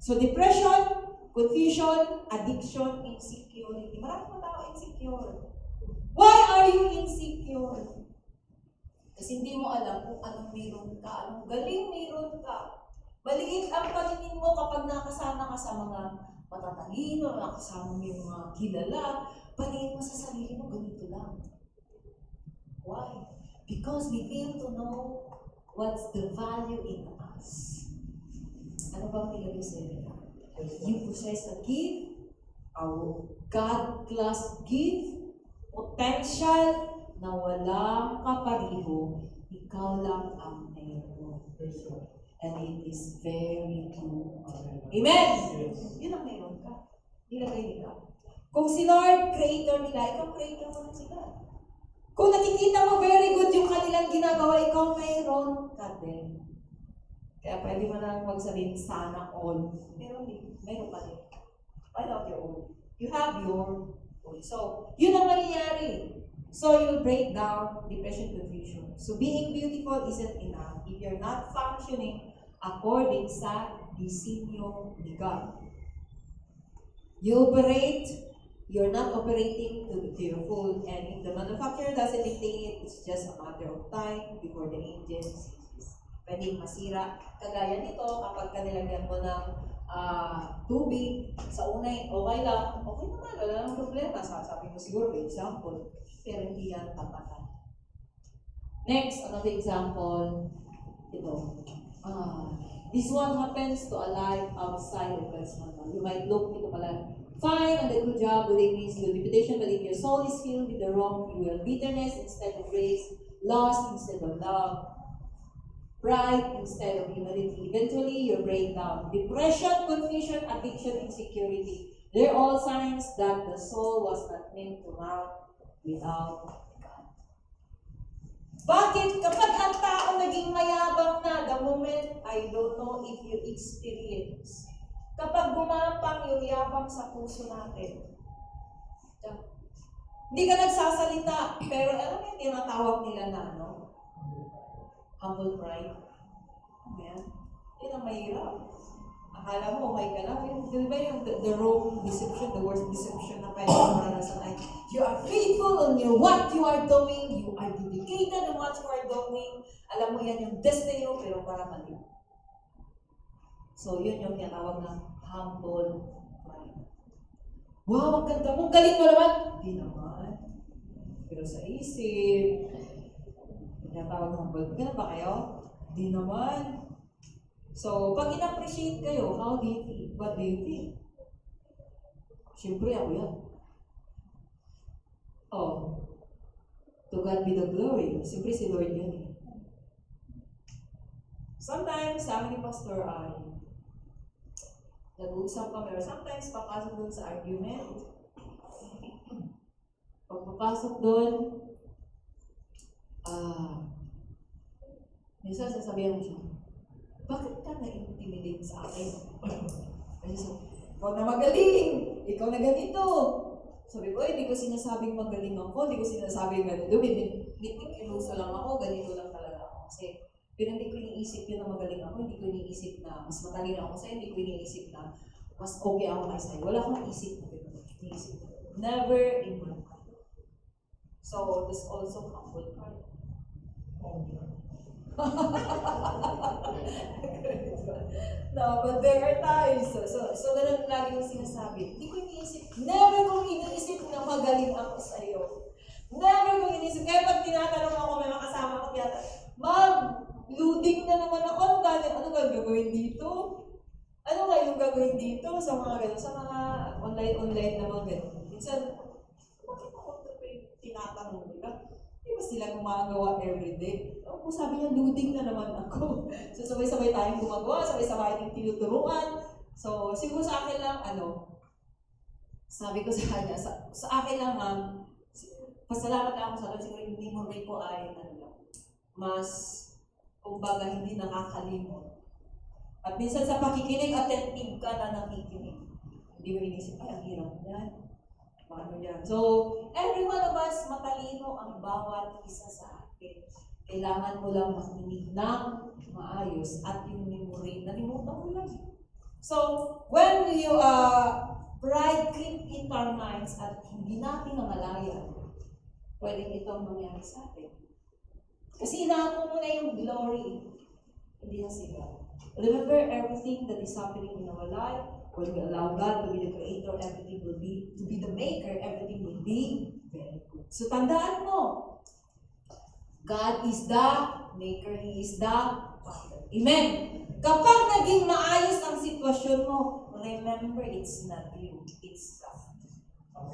Speaker 1: So depression, confusion, addiction, insecurity. Maraming mga tao insecure. Why are you insecure? Kasi hindi mo alam kung anong meron ka, anong galing meron ka. Maliit ang paningin mo kapag nakasama ka sa mga matatalino, nakasama mo yung mga kilala, paningin mo sa sarili mo, ganito lang. Why? Because we fail to know what's the value in us. Ano bang nilagay sa iyo? You possess a gift, a God-class gift, potential na walang kapariho, ikaw lang ang meron. And it is very true. Amen? Yun ang meron ka. Nilagay nila. Kung si Lord, creator nila, ikaw creator mo na sila. Kung nakikita mo very good yung kanilang ginagawa, ikaw mayroon ka din. Kaya pwede mo lang magsabihin, sana all. Meron ka din. Find out your own. You have your own. So, yun ang mangyayari. So, you'll break down depression, confusion. So, being beautiful isn't enough if you're not functioning according sa disenyo ni God. You're not operating to your full, and if the manufacturer doesn't maintain it, it's just a matter of time before the engine ceases. Pwedeng masira. Kagaya nito, kapag kanilagyan mo ng tubig sa unay, okay lang, okay naman, wala nang problema. Sabi mo siguro, for example, pero hindi yan tapatan. Next, another example, ito. This one happens to a life outside of God's manual. You might look ito pala, fine, and a good job, good image, good reputation, but if your soul is filled with the wrong fuel, bitterness instead of grace, lust instead of love, pride instead of humility, eventually you break down. Depression, confusion, addiction, insecurity, they're all signs that the soul was not meant to run without God. Bakit? Kapag ang tao naging mayabang na, the moment, I don't know if you experience, kapag gumapang yung yabang sa puso natin, hindi ka nagsasalita, pero alam mo yung tinatawag nila na, humble pride. Ayan. Yun ang mahirap. Akala mo, okay ka lang. Di ba yung the wrong deception, the worst deception na pwede mo maranasan ay, you are faithful in what you are doing, you are dedicated in what you are doing. Alam mo yan yung destiny mo, pero para mali. So, yun yung tinatawag ng humble pride. Wow, ang ganda mo. Galing mo naman. Hindi naman. Pero sa isip, tinatawag ng humble. Ganun ba kayo? Hindi naman. So, pag in-appreciate kayo, how do you feel? What do you feel? Siyempre, ako yan. Oh. To God be the glory. Siyempre, si Lord yan eh. Sometimes, sabi ni Pastor ay, nag-uusap kami, or sometimes papasok doon sa argument. Pag papasok doon, minsan sasabihan mo siya, bakit ka na-intimidate sa akin? Kasi ikaw na magaling, ikaw na ganito. Sabi ko, hindi ko sinasabing magaling ako, hindi ko sinasabing ganito. Nitikiluso lang ako, ganito lang talaga ako. Kasi, pero hindi ko iniisip yun na magaling ako, hindi ko iniisip na mas matalino ako sa'yo, hindi ko iniisip na mas okay ako kay sa'yo. Wala akong isip na gano'n. Never in my mind. So, this also humble pride. No, but there are times. So ganun lagi yung sinasabi. Hindi ko iniisip. Never kong iniisip na magaling ako sa'yo. Never kong iniisip. Kaya pag tinatanong ako, may makasama ko tiyata, Ma'am, loading na naman ako. Ano gagawin dito? Ano kayong gagawin dito sa mga ganun, sa mga online na mga ganun? Minsan, bakit ako ito pa yung tinatanong nila? Di ba sila gumagawa everyday? Kung sabi niya, loading na naman ako. So, sabay-sabay tayong gumagawa, sabay-sabay tayong tinuturuan. So, siguro sa akin lang, sabi ko sa kanya, sa akin lang, pasalamat lang ako sa akin, siguro yung memory ko ay, mas, kumbaga, hindi nakakalimot. At minsan sa pakikinig, attentive ka na nakikinig. Hindi mo inisip, ay, ang hirap yan. Paano yan? So, every one of us, matalino ang bawat isa sa atin. Kailangan mo lang makinig ng maayos at yung memory, nalimutan mo lang. So, when you, pride creep into our minds at hindi natin namalayan, pwedeng itong mangyari sa atin. Kasi inaako mo na yung glory, hindi na si God. Remember, everything that is happening in our life, when we allow God to be the creator, everything will be, to be the maker, everything will be very good. So tandaan mo, God is the maker, He is the Father. Amen! Kapag naging maayos ang sitwasyon mo, remember, it's not you, it's God.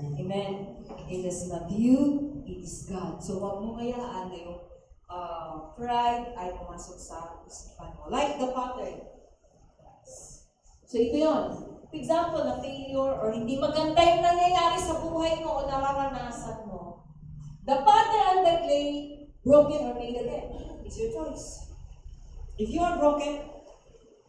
Speaker 1: Amen? It is not you, it is God. So huwag mo hayaan na yung pride ay pumasok sa isipan mo. Like the pattern. So ito yun. For example, na failure or hindi maganda yung nangyayari sa buhay mo o nararanasan mo. The potter and the clay, broken or made again. It's your choice. If you are broken,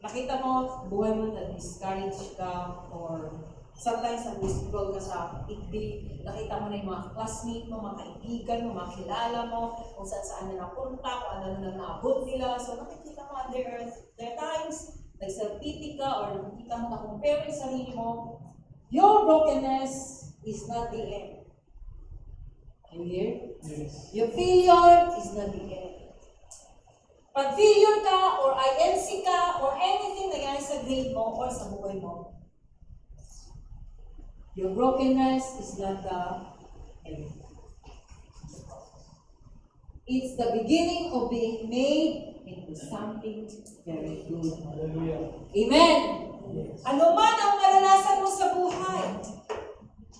Speaker 1: nakita mo, buhay mo na-discourage ka or sometimes na-disgrol ka sa ikdi, nakita mo na yung mga classmate mo, mga kaibigan mo, mga kilala mo, kung saan na napunta, kung ano na naabot nila. So nakikita mo, there are times, nag-self-pity ka or nakikita mo na-compare yung sarili mo. Your brokenness is not the end. Can you hear?
Speaker 2: Yes.
Speaker 1: Your failure is not the end. Pag failure ka or INC ka or anything na nangyari sa grade mo or sa buhay mo, your brokenness is not the end. It's the beginning of being made into something very good.
Speaker 2: Hallelujah.
Speaker 1: Amen!
Speaker 2: Yes.
Speaker 1: Ano man ang maranasan mo sa buhay,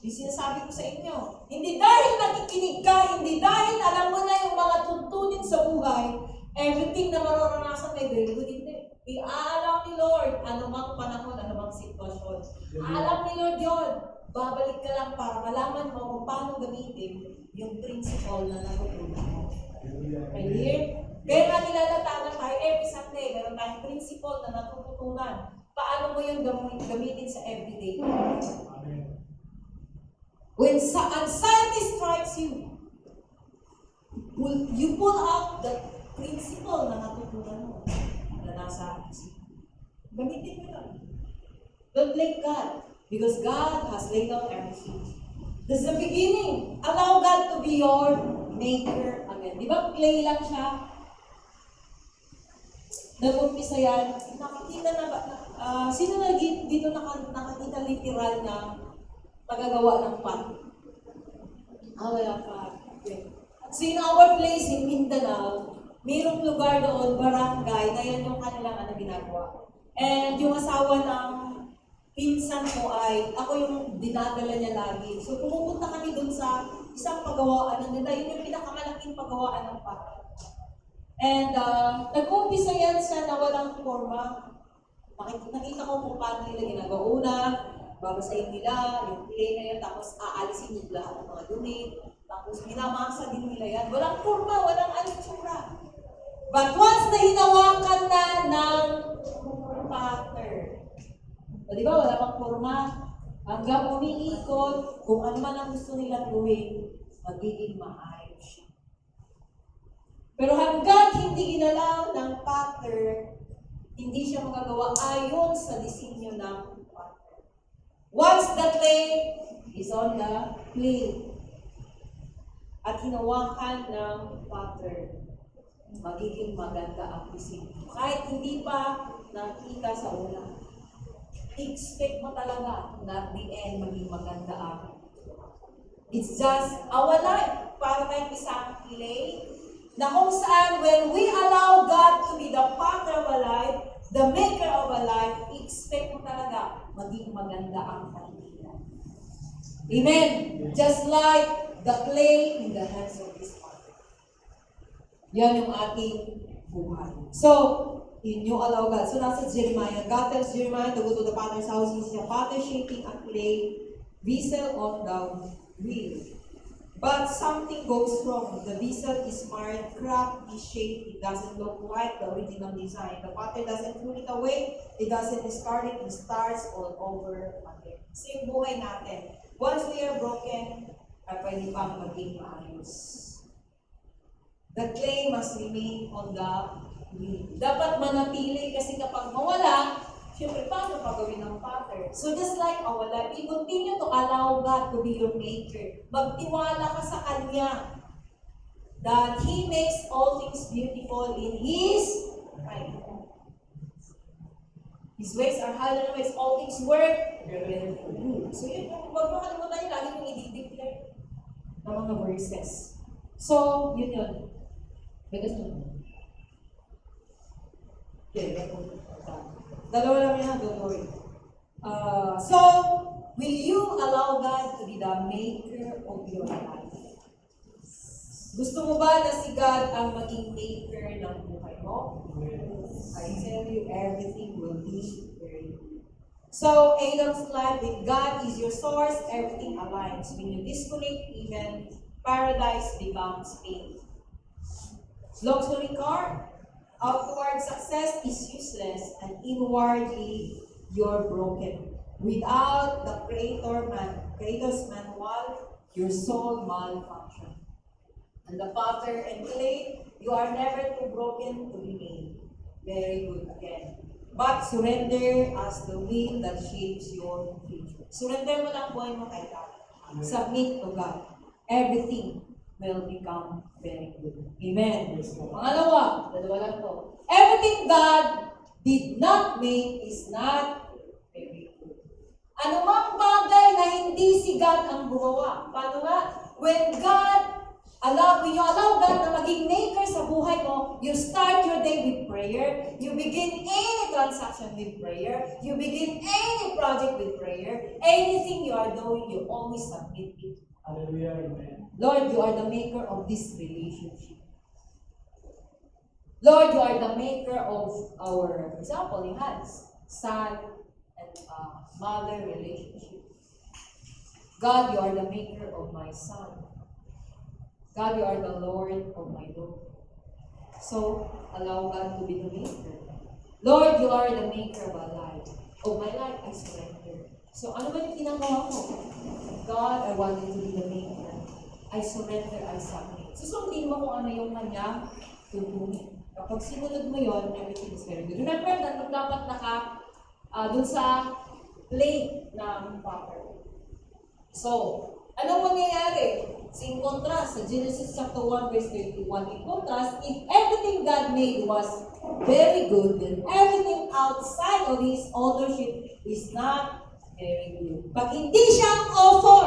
Speaker 1: yung sinasabi ko sa inyo, hindi dahil nakikinig ka, hindi dahil alam mo na yung mga tuntunin sa buhay, everything na mararanasan may very good, hindi. Iaalam ni Lord, anumang panahon, anumang sitwasyon. Alam ni Lord yun. Babalik ka lang para malaman mo kung paano gamitin yung principle na natutunan mo. Okay? Kaya nga nilalatagan tayo every Sunday, meron tayong principle na natututunan. Paano mo yung gamitin sa everyday?
Speaker 2: Amen.
Speaker 1: When anxiety strikes you, you pull out the principle na natutunan mo na nasa isip. Gamitin mo lang. Don't blame God. Because God has laid out everything. This is the beginning. Allow God to be your maker again. Di ba clay lang siya? Nag-umpisa yan. Nakakita na ba? Sino na dito nakakita literal na tagagawa ng pot? Wala pa. Okay. So in our place in Mindanao, mayroong lugar doon, barangay, na yan yung kanilang ginagawa. And yung asawa ng pinsan ko ay, ako yung dinadala niya lagi. So pumupunta kami doon sa isang pagawaan ng nila. Yun yung pinakamalaking pagawaan ng pot. And nag-umpisa yan sa nawalang forma. Nakita ko kung paano nila ginagawa. Una, babasahin nila, yung clay na yan, tapos aalisin yung lahat ng mga dumi. Tapos minamasa din nila yan. Walang forma, walang alitsura. But once na hinawakan na ng pattern, di ba, wala pang forma, hanggang umiikot, kung ano man ang gusto nilang gawin, magiging maayos siya. Pero hanggang hindi ginalaw ng pattern, hindi siya magagawa ayon sa disenyo ng pattern. Once the clay is on the clay, at hinawakan ng pattern, magiging maganda ang disenyo. Kahit hindi pa nakita sa una, expect mo talaga na at the end maging maganda ang. It's just our life. Para tayong isang clay na kung saan when we allow God to be the potter of our life, the maker of our life, expect mo talaga maging maganda ang kanilang. Amen? Just like the clay in the hands of His Father. Yan yung ating buhay. So, you allow God. So, nasa Jeremiah. God tells Jeremiah to go to the potter's house. He's a potter shaping a clay vessel of the wheel. But something goes wrong. The vessel is marred, cracked, shaped. It doesn't look like the original design. The potter doesn't throw it away. It doesn't discard it. It starts all over again. Same buhay natin. Once we are broken, ay pwede pang maging maayos. The clay must remain on the wheel. Dapat manatili kasi kapag mawala, siyempre paano pagawin ng potter? So just like our life, we continue to allow God to be your maker. Magtiwala ka sa Kanya that He makes all things beautiful in His time. His ways are higher than ways. All things work together for good. So yun, huwag makalimutan niyo lagi yung i-declare ng mga verses. So, yun. Because okay, dalawa lang yan, don't worry. So, will you allow God to be the maker of your life? Gusto mo ba na si God ang maging maker ng buhay mo? I tell you, everything will be very good. So, Adam's life with God is your source, everything aligns. When you disconnect, even paradise becomes pain. Luxury car, outward success is useless, and inwardly you're broken. Without the Creator's manual, your soul malfunction. And the potter and clay, you are never too broken to be made. Very good again. But surrender as the wheel that shapes your future. Surrender mo lang buhay mo kay God. Submit to God. Everything will become very good. Amen. Pangalawa, dalawa lang to. Everything God did not make is not very good. Anumang bagay na hindi si God ang gumawa. Paano nga? When you allow God na maging maker sa buhay mo, you start your day with prayer, you begin any transaction with prayer, you begin any project with prayer, anything you are doing, you always submit it.
Speaker 2: Hallelujah, amen.
Speaker 1: Lord, you are the maker of this relationship. Lord, you are the maker of our, for example, in hands, son and mother relationship. God, you are the maker of my son. God, you are the Lord of my Lord. So, allow God to be the maker. Lord, you are the maker of our life. Of my life, I surrender. So, ano ba yung ginagawa ko? God, I want you to be the maker. I surrender, I submit. Susundin mo kung ano yung kanya tutunin. Kapag sinunod mo yon, everything is very good. Remember, dapat dun sa plate ng potter. So, anong mangyayari? In contrast, sa Genesis chapter 1 verse 31, in contrast, if everything God made was very good, then everything outside of His authorship is not very good. Pag hindi siya ang author,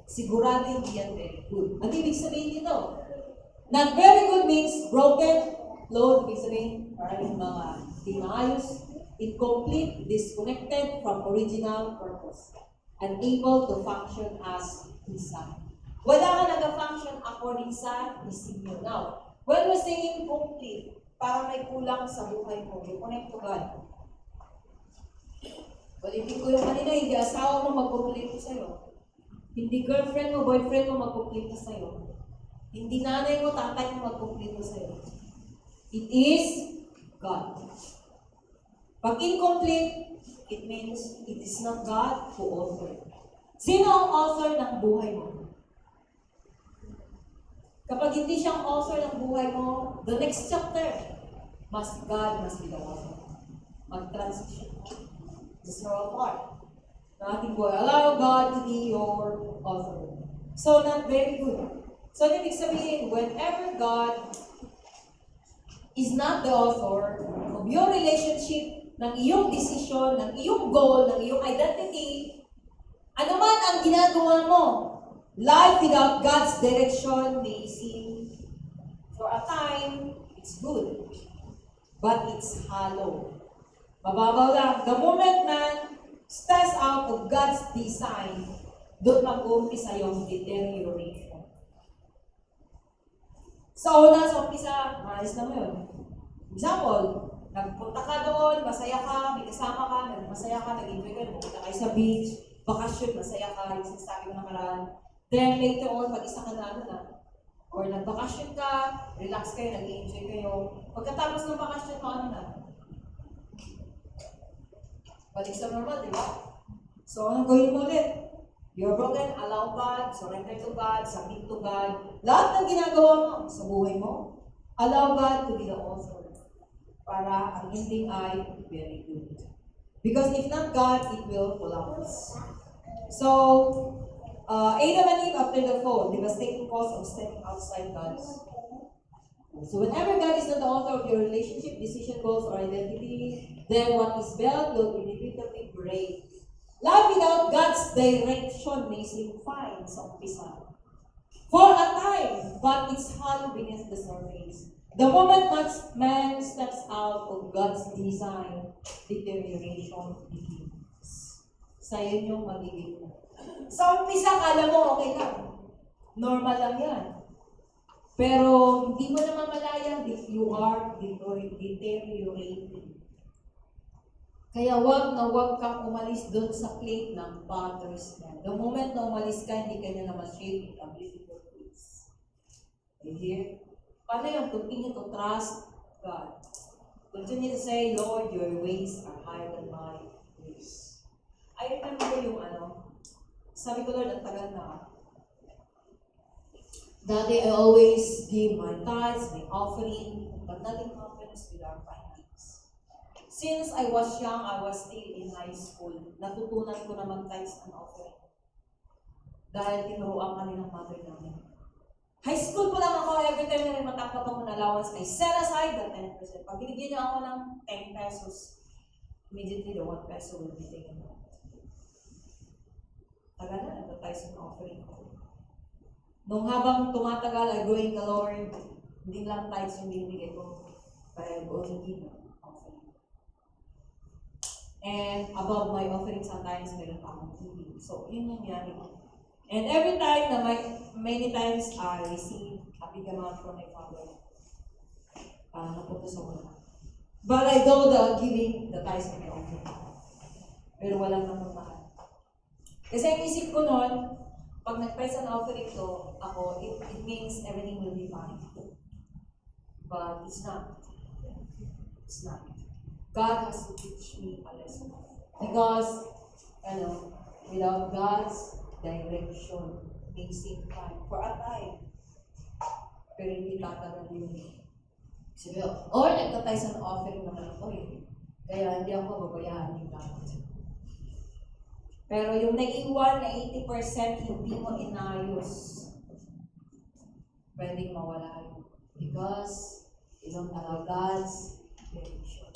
Speaker 1: sigurado hindi yan very good. Ano ibig sabihin nito? Not very good means broken, flawed, ibig sabihin, maraming mga di maayos, incomplete, disconnected from original purpose, unable to function as design. Wala ka nag-function according sa design. Now, when we're saying complete, parang may kulang sa buhay mo, you connect to God. Ulitin ko yung kanina, hindi asawa mo mag-complete sa'yo. Hindi girlfriend mo, boyfriend mo mag-complete sa'yo. Hindi nanay mo, tatay mo mag-complete sa'yo. It is God. Pag incomplete, it means it is not God who authored. Sino ang author ng buhay mo? Kapag hindi siyang author ng buhay mo, the next chapter, God must be the author. Mag-transition. This is our part. Nating buhay. Allow God to be your author. So, not very good. So, ibig sabihin, whenever God is not the author of your relationship, ng iyong decision, ng iyong goal, ng iyong identity, ano man ang ginagawa mo, life without God's direction may seem, for a time, it's good. But it's hollow. Mababaw lang. The moment man steps out of God's design, doon mag-uumpisa yung deterioration. Sa umpisa, maayos lang yun. Example, nagpunta ka doon, masaya ka, may kasama ka, masaya ka, nag-enjoy ka, nagpunta kayo sa beach, bakasyon, masaya ka, yung sinasabi mo nakaraan. Then later on, pag-isa ka na, or nagbakasyon ka, relax kayo, nag-enjoy kayo. Pagkatapos ng bakasyon mo, balik sa normal, di ba? So, anong gawin mo ulit? You're broken, allow God, surrender to God, submit to God. Lahat ng ginagawa mo sa buhay mo, allow God to be the author. Para ang ending ay very good. Because if not God, it will collapse. So, Adam and Eve after the fall, devastating cause of stepping outside God's. So whenever God is not the author of your relationship, decision, goals, or identity, then what is built will inevitably break. Love without God's direction may seem fine sa umpisa. For a time, but it's hollow beneath the surface. The moment man steps out of God's design, deterioration begins. Sa'yo yung magiging. Sa umpisa, kala mo okay lang. Normal lang yan. Pero hindi mo na mamalayang you are deteriorating. Kaya wag kang umalis doon sa plate ng potter's hand. The moment na umalis ka, hindi ka na ma-shape in a beautiful place. You hear? Paano yan? Continue to trust God. Continue to say, Lord, your ways are higher than my ways. I remember yung sabi ko, Lord, ang tagal na. Dati, I always give my tithes, my offering, but nothing happens with our finances. Since I was young, I was still in high school. Natutunan ko na mag-tithes and offering. Dahil tinuruan kami ng mother namin. High school pa lang ako, every time na may matakot ako na allowance, I set aside the 10%. Pag binigyan niya ako ng 10 pesos, immediately the 1 peso will be taken out. Tagal na, nag-tithes and offering ko. Nung habang tumatagal, I grow in the Lord, hindi lang tithes yung binibigay ko, but I also give offering. And above my offering, sometimes meron pa akong giving. So, yun yung nangyari ko. And every time na many times I receive a big amount from my father, napunta sa wala. But I do the giving, the tithes and the offering. Pero walang namamahal. Kasi ang isip ko noon, pag nag-tithes and offering to, it means everything will be fine. But it's not. It's not. God has to teach me a lesson. Because, without God's direction, may seem fine for a time. Pero hindi tatagal yun. Sabi ko, nagtatay sa offering naman ako eh. Kaya hindi ako babayaan yung dapat. Pero yung naiiwan na 80% hindi mo inayos, pwedeng mawala yun. Because you don't allow God's direction.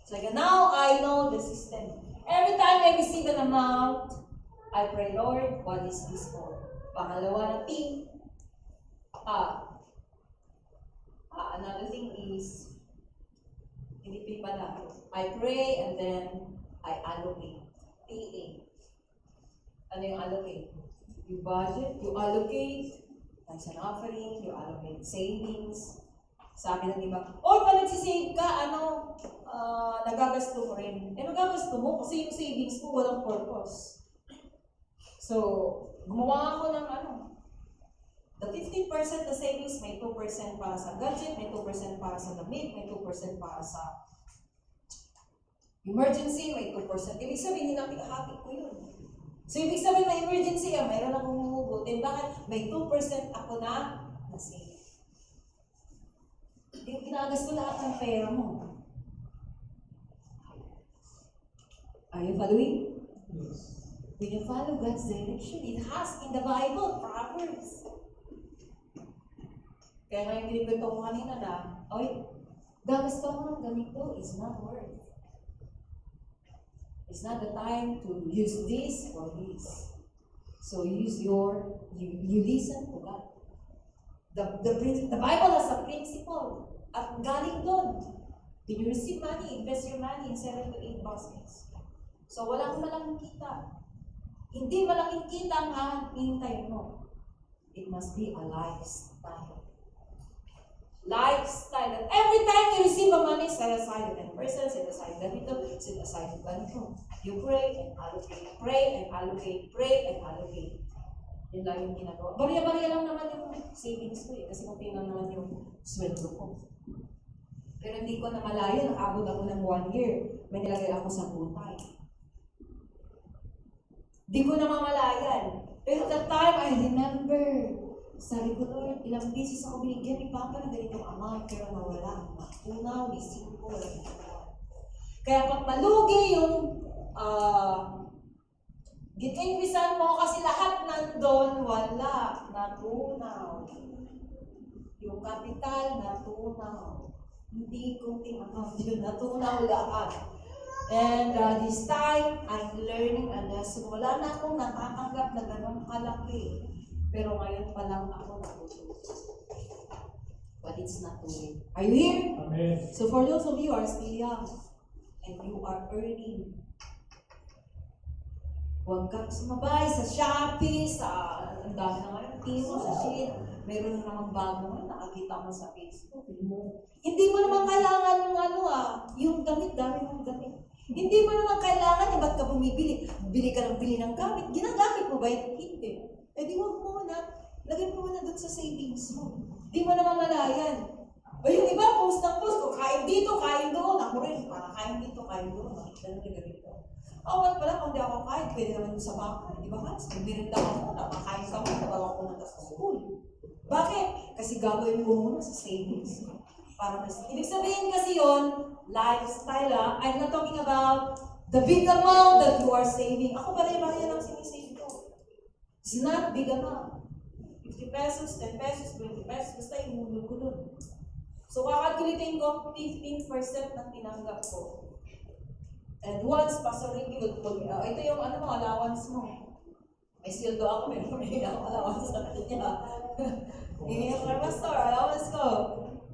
Speaker 1: So now I know the system. Every time I receive an amount, I pray, Lord, what is this for? Pangalawa na thing. Another thing is, hindi pala. I pray and then I allocate. PA. Ano yung allocate? You budget, you allocate, tithes and offering, you allocate savings. Sabi ng iba, pag nagsisave ka, nagagasto mo rin. Nagagasto mo kasi yung savings mo walang purpose. So, gumawa ako ng the 15% na savings, may 2% para sa gadget, may 2% para sa damit, may 2% para sa emergency, may 2%. Ibig sabihin, pinakahati ko yun. So, ibig sabihin, may emergency, mayroon akong huhugutin. Bakit? May 2% ako na save. Yung ginagasto lahat ng pera mo. Are you following?
Speaker 2: Yes.
Speaker 1: When you follow God's direction, it has in the Bible, Proverbs. Kaya nga yung pinipento ko kanina na, gagasto mo ng ganito, it's not worth. It's not the time to use this or this. So you listen to God. The Bible has a principle. At galing doon. When you receive money, invest your money in 7 to 8 baskets. So, walang malaking kita. Hindi malaking kita ang hahintay mo. It must be a lifestyle. Lifestyle. And every time you receive a money, set aside 10%, set aside ganito, set aside ganito. You pray and allocate, pray and allocate, pray and allocate. Yun lang yung ginagawa. Barya-barya lang naman yung savings ko kasi kunti lang naman yung sweldo ko. Pero hindi ko na malaya, nakabot ako ng 1 year. May nilagay ako sa butay. Di ko na mamalayan. Pero that time, I remember, sabi ko, Lord, ilang beses ako binigyan ni Papa na ganitong amount, pero nawala. Unaw, isip ko, wala ginagawa. Kaya pag malugi yung gitimpisan mo kasi lahat nandun, wala. Natunaw. Yung kapital, natunaw. Hindi kunting amount yun, natunaw lahat. And this time, I'm learning a lesson. Wala na akong natatanggap na ganong kalaki. Pero ngayon pa lang ako natututo. But it's not too late. Are you here?
Speaker 2: Amen.
Speaker 1: So for those of you who are still young, and you are earning, huwag kang sumabay sa Shopee, sa ang dami na ngayon, Timo, sa Shein. Meron na namang bago ngayon, nakakita mo sa Facebook. Hindi mo naman kailangan yung yung damit, dami mong damit. Hindi mo naman kailangan ba't ka bumibili? Bili ka ng bili ng gamit. Ginagamit mo ba yun? Hindi. Eh di wag mo na. Lagay mo na doon sa savings mo. Di mo naman malayan. O yung iba, post ng post ko, kain dito, kain doon. Ako rin, para kain dito, kain doon. Ganun na ganito. Ba't pala kung di ako kain, pwede naman doon sa bahay. Di ba, Hans? Magbirinda ka muna, makain ka muna, bago ako punta sa school. Bakit? Kasi gagawin ko muna sa savings. Para mas, ibig sabihin kasi yon lifestyle. I'm not talking about the big amount that you are saving. Ako barya-barya lang sinisave ko. It's not big amount. 50 pesos, 10 pesos, 20 pesos, basta yung mulog-gulog. So, kakalkulitin ko 15% ng tinanggap ko. And once, Pastor Ricky will tell me, ito yung allowance mo. May sildo ako, may ako allowance sa kanya. Hindi ako, Pastor, allowance ko.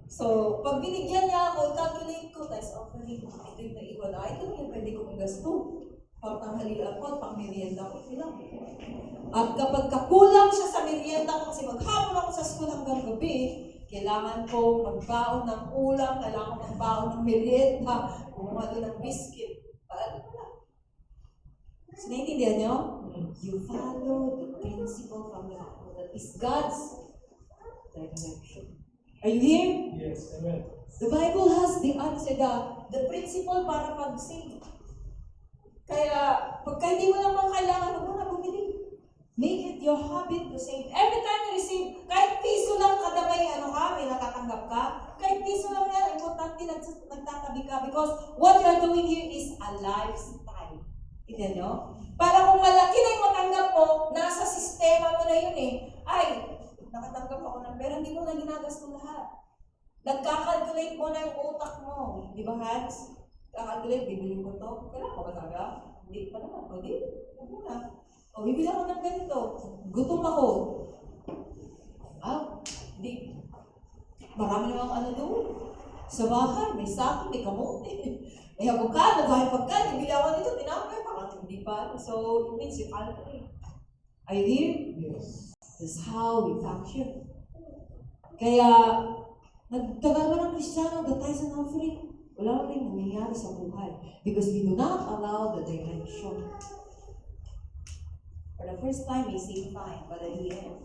Speaker 1: So, pag binigyan niya ako, calculate ko, times offering, ito yung naiwan. Ito yung pwede kong gasto. Pang tanghalian ko at pang merienda ko, ilang. At kapag kakulang siya sa merienda ko, kasi maghapon ako sa school hanggang gabi, kailangan ko magbaon ng ulam, kailangan ko magbaon ng merienda, kumuha doon ng biscuit. Wala. So, naiintindihan niyo? You follow the principle from the Bible. That is God's direction. Are you here?
Speaker 2: Yes, amen.
Speaker 1: The Bible has the answer, the principle para pag-save. Kaya, pagka hindi mo naman kailangan, huwag mo na bumili. Make it your habit to save. Every time you receive, kahit piso lang kada may may natatanggap ka, kahit piso lang yan, importante nagtatabi ka because what you are doing here is a lifestyle. Tignan nyo? Para kung malaki na yung matanggap mo, nasa sistema mo na yun nakatanggap ako ng pera, hindi mo na ginagasto lahat. Nagkakalculate mo na yung utak mo. Di ba, Hans? Kakalculate, bibili ko to. Kailangan ko ba talaga? Hindi pa naman. O di, huwag mo na. O, bibili ako ng ganito. Gutom ako. Di. Marami namang doon. Sa bahay, may sako, may kamote. May avocado, dahil pagkain, bibili ako nito, tinapay, parang hindi pa. So, it means you calculate. Are you here?
Speaker 2: Yes.
Speaker 1: That's how we function. Kaya, nagtagal mo ng Kristiyano, the tithes and offering, wala rin nangyayari sa buhay. Because we do not allow the direction. For the first time, we seem fine, but at the end.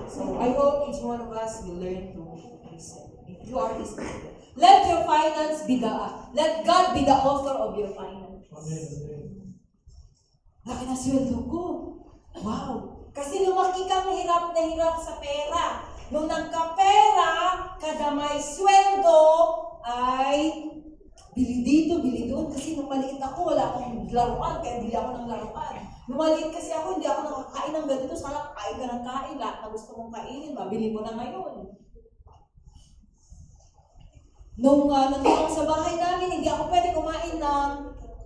Speaker 1: So, I hope each one of us will learn to listen. If you are listening, let your finance be let God be the author of your finance.
Speaker 2: Amen.
Speaker 1: Laki na sweldo ko. Wow! Kasi lumaki kang hirap na hirap sa pera. Nung nagka-pera, kada may sweldo, ay bili dito, bili doon. Kasi nung maliit ako, wala akong laruan, kaya bili ako ng laruan. Nung maliit kasi ako, hindi ako nakakain ng ganito. Sana kain ka ng kain, lahat na gusto mong kainin, mabili mo na ngayon. Nung nandito ako sa bahay namin, hindi ako pwede kumain ng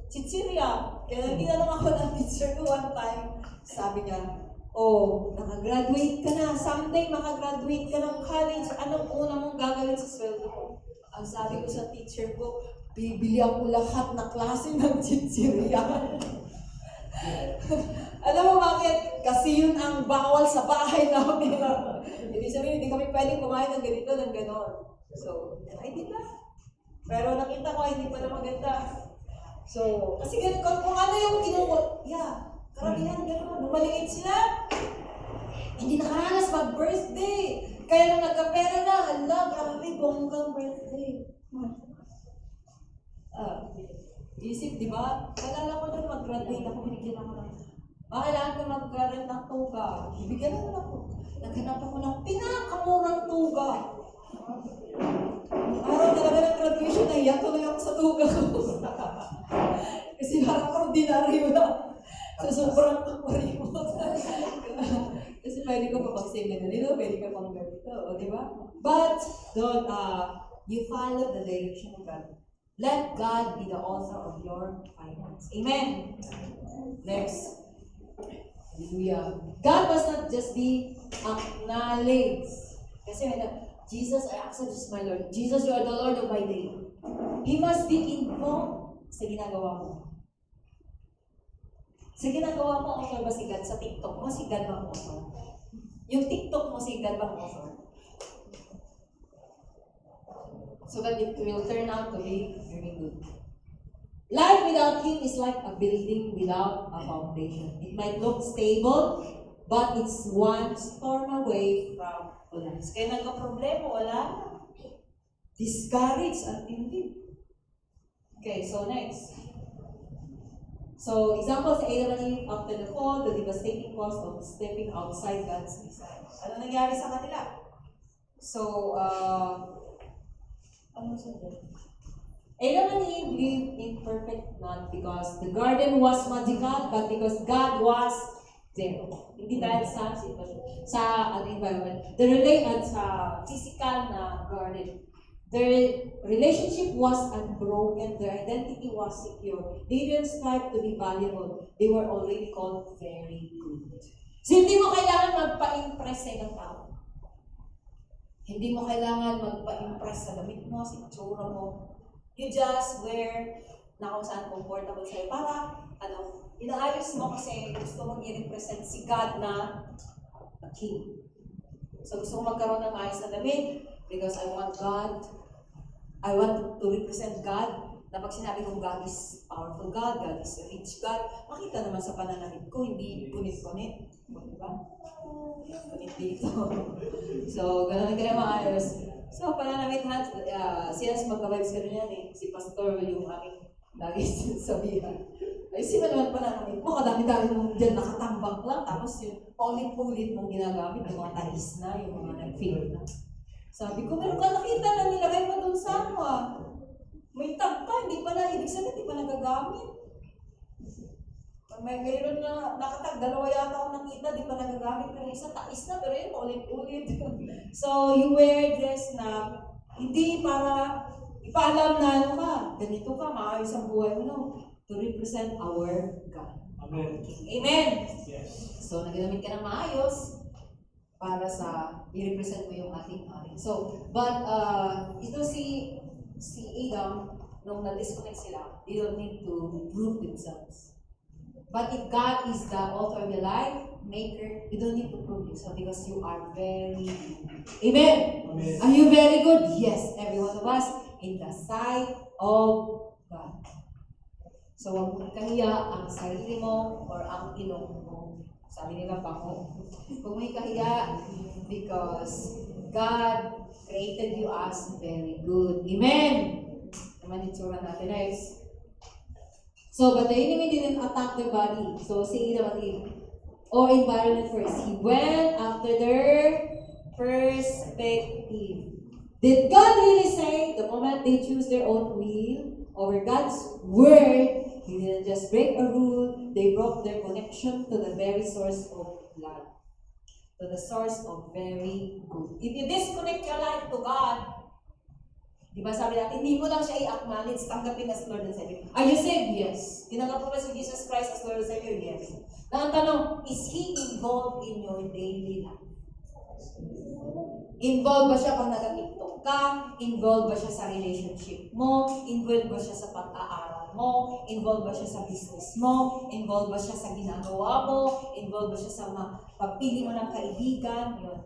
Speaker 1: chichirya. Kaya hindi na lang ako ng teacher ko one time. Sabi niya, nakagraduate ka na. Someday makagraduate ka ng college. Anong una mong gagawin sa sweldo ko? Ang sabi ko sa teacher ko, bibili ako lahat na klase ng chichirya. Alam mo bakit? Kasi yun ang bawal sa bahay namin. Hindi sabihin, hindi kami pwedeng kumain ng ganito, ng ganon. So, ay di na. Pero nakita ko, hindi pala maganda. So, kasi ganun, kung ano yung kinuha, karamihan gano'n. Nung maliit sila, hindi nakaranas mag-birthday. Kaya nung nagkapera na, hala, grabe, bonggang birthday. Isip, di ba? Kailangan ko doon mag-graduate ako, binigyan ako ng, kailangan ko mag-rent ng tuga. Bibigyan naman ako. Naghanap ako ng pinakamurang tuga. Araw talaga ng graduation, naiyak tuloy ako sa tuga ko. Kasi parang ordinaryo na. So, sobrang kaparimot. Kasi pwede ko pa pag-save na ganito, pwede ka pang ganito, di ba? But, don't, you follow the direction of God. Let God be the author of your finance. Amen. Next. Hallelujah. God must not just be acknowledged. Kasi Jesus, I accept you as my Lord. Jesus, you are the Lord of my day. He must be involved sa ginagawa mo. Sa ginagawa mo, author ba si God? Sa TikTok mo, si God ba ang author? Yung TikTok mo, si God ba ang author? So that it will turn out to be very good. Life without Him is like a building without a foundation. It might look stable, but it's one storm away from collapse. Kaya nagka-problema, wala na. Discouraged at hindi. Okay, so next. So, examples, Adam and Eve after the fall, the devastating cost of stepping outside God's design. Ano nangyari sa kanila? So, ano sabi? Adam and Eve lived in perfect not because the garden was magical, but because God was there. Hindi dahil sa sitwasyon, sa environment. The relate sa physical na garden. Their relationship was unbroken. Their identity was secure. They didn't strive to be valuable. They were already called very good. So, hindi mo kailangan magpa-impress sa ibang tao. Hindi mo kailangan magpa-impress sa damit mo, sa itsura mo. You just wear na kung saan comfortable sa'yo. Para, inaayos mo kasi gusto mong i-represent si God na King. So, gusto mo magkaroon ng maayos na damit because I want to represent God. Na pag sinabi kong God is powerful God, God is a rich God, makita naman sa pananamit ko, hindi punit-punit. Diba? Punit dito. So, ganun kaya maayos. So, pananamit Hans, siyas magka-vibes ka rin yan eh. Si Pastor yung aming lagi sabihan. Ayusin mo naman pananamit mo, kadami-dami mong dyan nakatambak lang, tapos yung paulit-ulit mong ginagamit, yung mga talis na, yung mga nag-feel na. Sabi ko, meron ka nakita na nilagay mo doon sa may tag ka, hindi pala, ibig sabihin, hindi pa nagagamit. May mayroon na nakatag, dalawa yata akong nakita, di pa nagagamit, pero isa tais na, pero yun, ulit-ulit. So, you wear dress na, hindi para ipaalam na ganito ka, maayos ang buhay mo, no? To represent our God.
Speaker 2: Amen.
Speaker 1: Amen!
Speaker 2: Yes.
Speaker 1: So, naginamit ka ng maayos para sa, i-represent mo yung ating hari. So, but, ito si Adam, nung na-disconnect sila, they don't need to prove themselves. But if God is the author of your life, maker, you don't need to prove yourself because you are very good. Amen?
Speaker 2: Amen.
Speaker 1: Are you very good? Yes, every one of us in the sight of God. So, huwag mong kahiya ang sarili mo or ang ilong mo. Sabi nila bango. Huwag mo ikahiya because God created you as very good. Amen! Naman itsura natin next. So, but the enemy didn't attack their body. So, si Adam and Eve, or environment first. He went after their perspective. Did God really say the moment they choose their own will over God's word, He didn't just break a rule, they broke their connection to the very source of life. To the source of very good. If you disconnect your life to God, di ba sabi natin, hindi mo lang siya i-acknowledge, tanggapin as Lord and Savior. Are you saved? Yes. Tinanggap mo ba si Jesus Christ as Lord and Savior? Yes. Na ang tanong, is He involved in your daily life? Involved ba siya pag nag-TikTok? ka, involved ba siya sa relationship mo, involved ba siya sa pag-aaral mo, involved ba siya sa business mo, involved ba siya sa ginagawa mo, involved ba siya sa pagpili mo ng kaibigan, yun.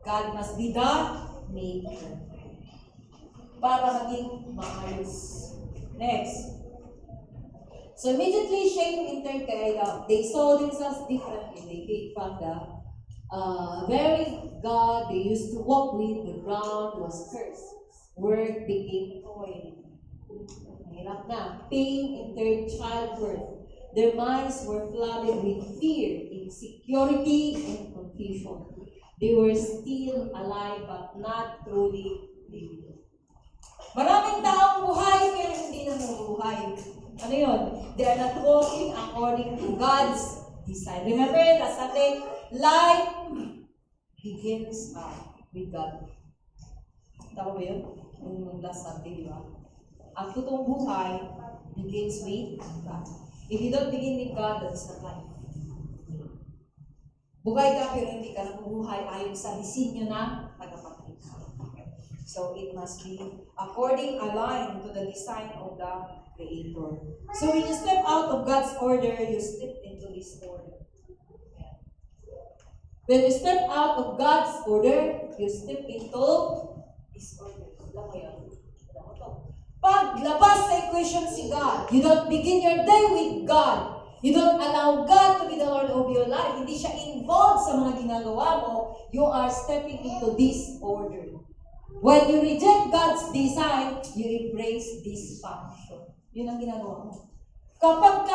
Speaker 1: God must be the maker. Para maging maayos. Next. So immediately, shame in turn carried out. They saw themselves differently. They came from the very God they used to walk with. The ground was cursed. Work became toil. Mahirap na. Pain in third childbirth. Their minds were flooded with fear, insecurity, and confusion. They were still alive but not truly living. Maraming taong buhay pero hindi namumuhay. Ano yun? They are not walking according to God's design. Remember, last Sunday, life begins with God. Tama ba yun? Yung last Sunday, di ba? Ang totoong buhay begins with God. If you don't begin with God, that's not life. Buhay ka pero hindi ka nabubuhay ayon sa disenyo na tagapaglikha. So it must be aligned to the design of the Creator. So when you step out of God's order, you step into this order. When you step out of God's order, you step into this order. Alam mo yun? Alam mo to. Pag labas sa equation si God, you don't begin your day with God. You don't allow God to be the Lord of your life. Hindi siya involved sa mga ginagawa mo. You are stepping into this order. When you reject God's design, you embrace dysfunction. Yun ang ginagawa mo. Kapag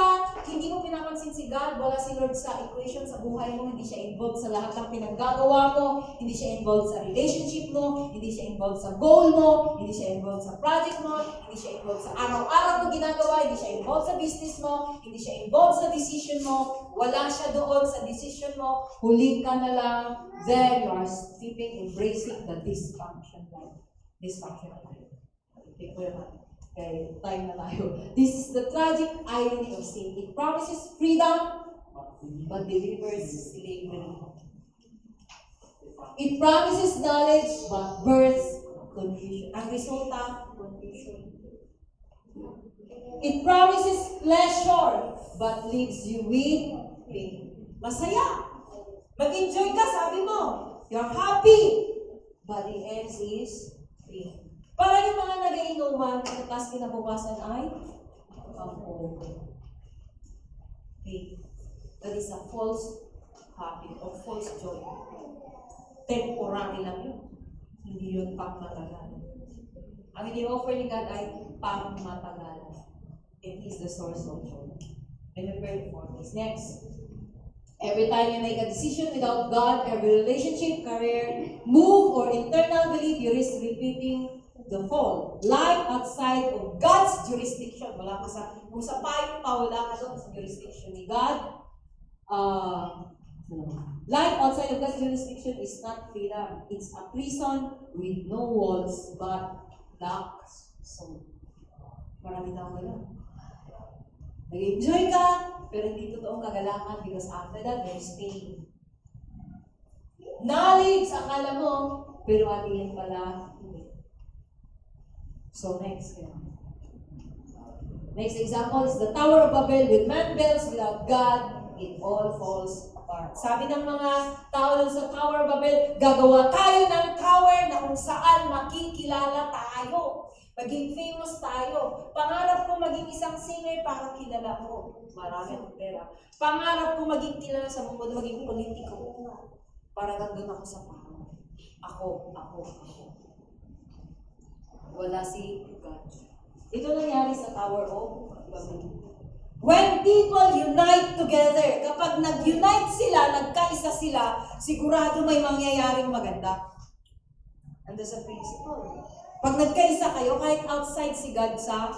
Speaker 1: hindi mo pinapansin si God, wala si Lord sa equation sa buhay mo, hindi siya involved sa lahat ng pinaggagawa mo, hindi siya involved sa relationship mo, hindi siya involved sa goal mo, hindi siya involved sa project mo, hindi siya involved sa araw-araw mo ginagawa, hindi siya involved sa business mo, hindi siya involved sa decision mo, wala siya doon sa decision mo, huli ka na lang, then you are stepping, embracing the dysfunction life. Dysfunction life. Okay, okay, time na tayo. This is the tragic irony of sin. It promises freedom, but delivers slavery. It promises knowledge, but births confusion. Ang resulta, confusion. It promises pleasure, but leaves you with pain. Masaya. Mag-enjoy ka, sabi mo. You're happy. But the end is pain. Para yung mga nag-iinuman, pagkatas kinabukasan ay pain. That is a false happy or false joy. Temporary lang yun. Hindi yun pang-matagal. Ang ini-offer ni God ay pang-matagal. It is the source of joy. Remember the formula. Next. Every time you make a decision without God, every relationship, career, move, or internal belief, you risk repeating the fall. Life outside of God's jurisdiction. Wala ka kung sa payo pa, wala ka doon sa jurisdiction ni God. Life outside of God's jurisdiction is not freedom. It's a prison with no walls, but locks. So, marami tao gano'n. Nag-enjoy ka, pero hindi totoong kagalakan because after that, there's pain. Knowledge, akala mo, pero atin pala, hindi. So next example is the Tower of Babel with man builds without God, it all falls apart. Sabi ng mga tao lang sa Tower of Babel, gagawa tayo ng tower na kung saan makikilala tayo. Maging famous tayo. Pangarap ko maging isang singer para kilala ko. Marami akong pera. Pangarap ko maging kilala sa mundo, maging politiko. Para nandun ako sa pangarap. Ako. Wala si God. Ito nangyari sa Tower of Babel. When people unite together, kapag nag-unite sila, nagkaisa sila, sigurado may mangyayaring maganda. And there's a principle. Pag nagkaisa kayo, kahit outside si God sa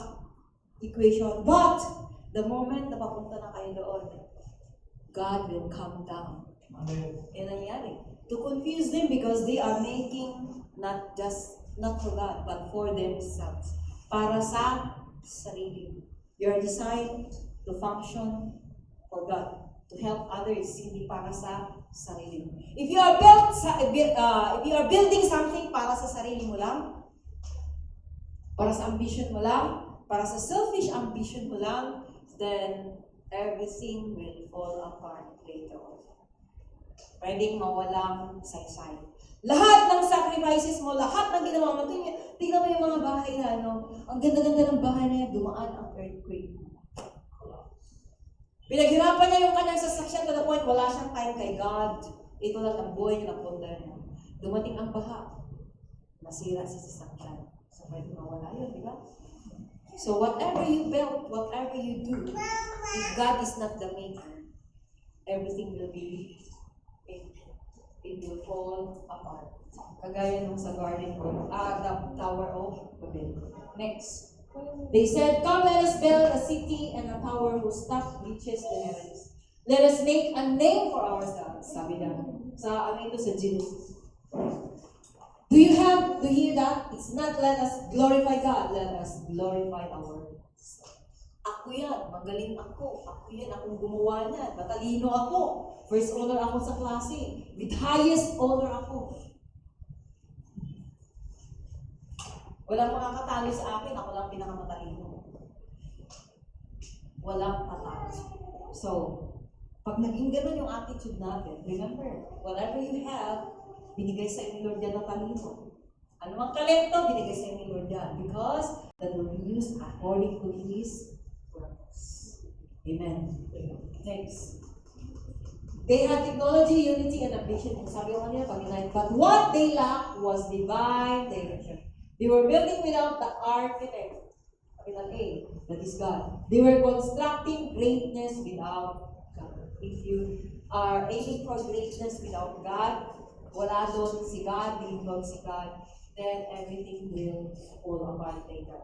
Speaker 1: equation. But, the moment na papunta na kayo doon, God will come down.
Speaker 2: Amen.
Speaker 1: Yan nangyari. To confuse them because they are making not for God, but for themselves. Para sa sarili. You are designed to function for God. To help others, hindi para sa sarili mo. If you are building something para sa sarili mo lang, para sa ambition mo lang, para sa selfish ambition mo lang, then everything will fall apart later on. Pwedeng mawalang saysay. Lahat ng sacrifices mo, lahat ng ginawa mo, tingnan mo yung mga bahay na ang ganda-ganda ng bahay na yan, dumaan ang earthquake. Pinaghirapan niya yung kanyang sasakyan to the point, wala siyang time kay God. Ito lang ang buhay niya, napunda niya. Dumating ang baha, nasira si sasakyan. So, pwede mawala yun, di ba? So, whatever you build, whatever you do, if God is not the maker, everything will be it will fall apart. Kagaya nung sa garden of, the Tower of Babel. Next. They said, "Come, let us build a city and a tower whose top reaches the heavens. Let us make a name for ourselves." Sabi na. Sa ito sa Genesis. Do you hear that? It's not let us glorify God, let us glorify our Ako yan, magaling ako. Ako yan, akong gumawa niyan. Matalino ako. First honor ako sa klase. With highest honor ako. Walang makakatalo sa akin, ako lang pinakamatalino. Walang tatalo. So, pag naging ganun yung attitude natin, remember, whatever you have, binigay sa inyo Lord yan ng talino. Ano mang talento, binigay sa inyo Lord yan. Because that will be used according to His purpose. Amen. Next. They had technology, unity, and ambition. Sabi ko kanina, pag-unite. But what they lacked was divine direction. They were building without the architect. Capital A, that is God. They were constructing greatness without God. If you are aiming for greatness without God, wala doon si God, di doon si God, then everything will fall apart later.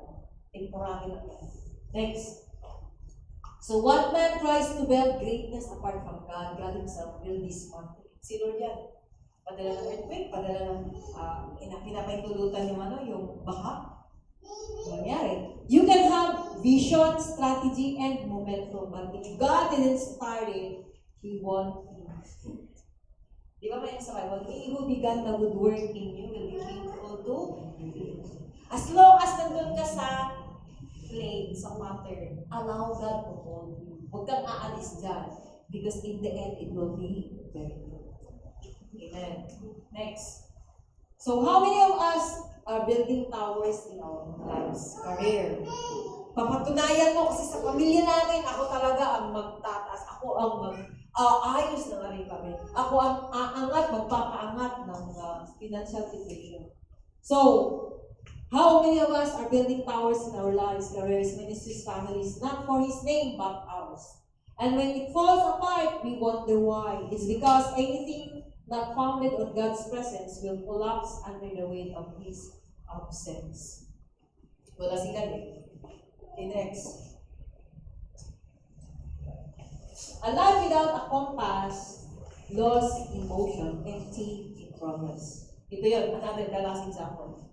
Speaker 1: Temporary lang yan. Next. So what man tries to build greatness apart from God, God Himself will dismantle it. Si Lord yan. Padala ng earthquake, padala ng pinapaintulutan yung baha. Nangyari. You can have vision, strategy, and momentum, but if God didn't start it, He won't finish it. Di ba may sa Bible? He who began the good work in you will be faithful to finish. As long as nandun ka sa plane, sa matter, allow God to hold you. Huwag kang aalis dyan. Because in the end, it will be very good. Amen. Next. So, how many of us are building towers in our lives? Career. Papatunayan mo kasi sa pamilya natin, ako talaga ang magtataas. Ako ang ayos na rin kami. Ako ang aangat, magpapaangat ng financial situation. So, how many of us are building towers in our lives, careers, ministries, families, not for His name, but ours? And when it falls apart, we wonder why. It's because anything not founded on God's presence will collapse under the weight of His absence. Wala si God eh. Okay, next. A life without a compass, lost in motion, empty in progress. Ito yun, the last example.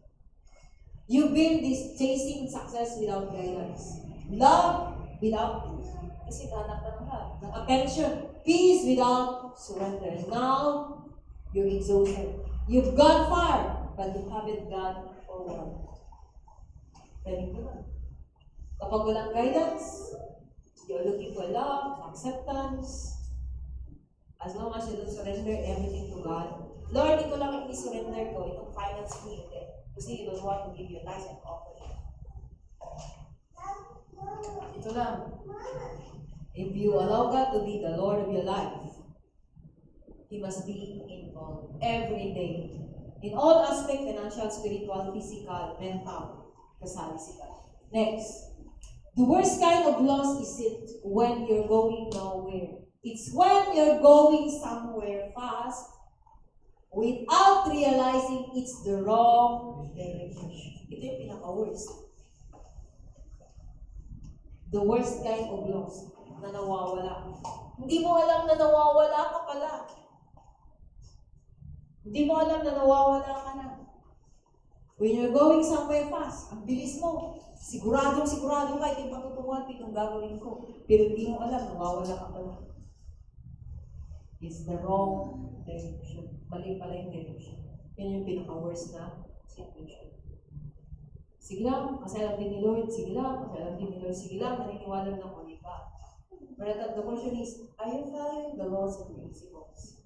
Speaker 1: You've been chasing success without guidance. Love without peace. Kasi hanap ka ng attention. Peace without surrender. Now, you're exhausted. You've gone far, but you haven't gone forward. Pwede ko na. Kapag walang guidance, you're looking for love, acceptance. As long as you don't surrender everything to God. Lord, ito lang yung i-surrender ko. Itong finance ko hindi. Kasi you don't want to give your tithes and offering. Ito lang. If you allow God to be the Lord of your life, He must be involved every day. In all aspects, financial, spiritual, physical, mental, kasali si God. Next. The worst kind of loss is it when you're going nowhere. It's when you're going somewhere fast without realizing it's the wrong direction. Ito yung pinaka-worst. The worst kind of loss na nawawala. Hindi mo alam na nawawala ka pala. Hindi mo alam na nawawala ka na. When you're going somewhere fast, ang bilis mo. Sigurado ka, ito yung patutunguhan, itong gagawin ko. Pero hindi mo alam, nawawala ka pala. is the wrong direction. Mali pala yung direction. Yan yung pinaka-worst na situation. Sige lang, kasi alam din ni Lord. Sige lang, kasi alam din ni Lord. Sige lang, naniniwala na ako iba. But the question is, are you following the laws and principles?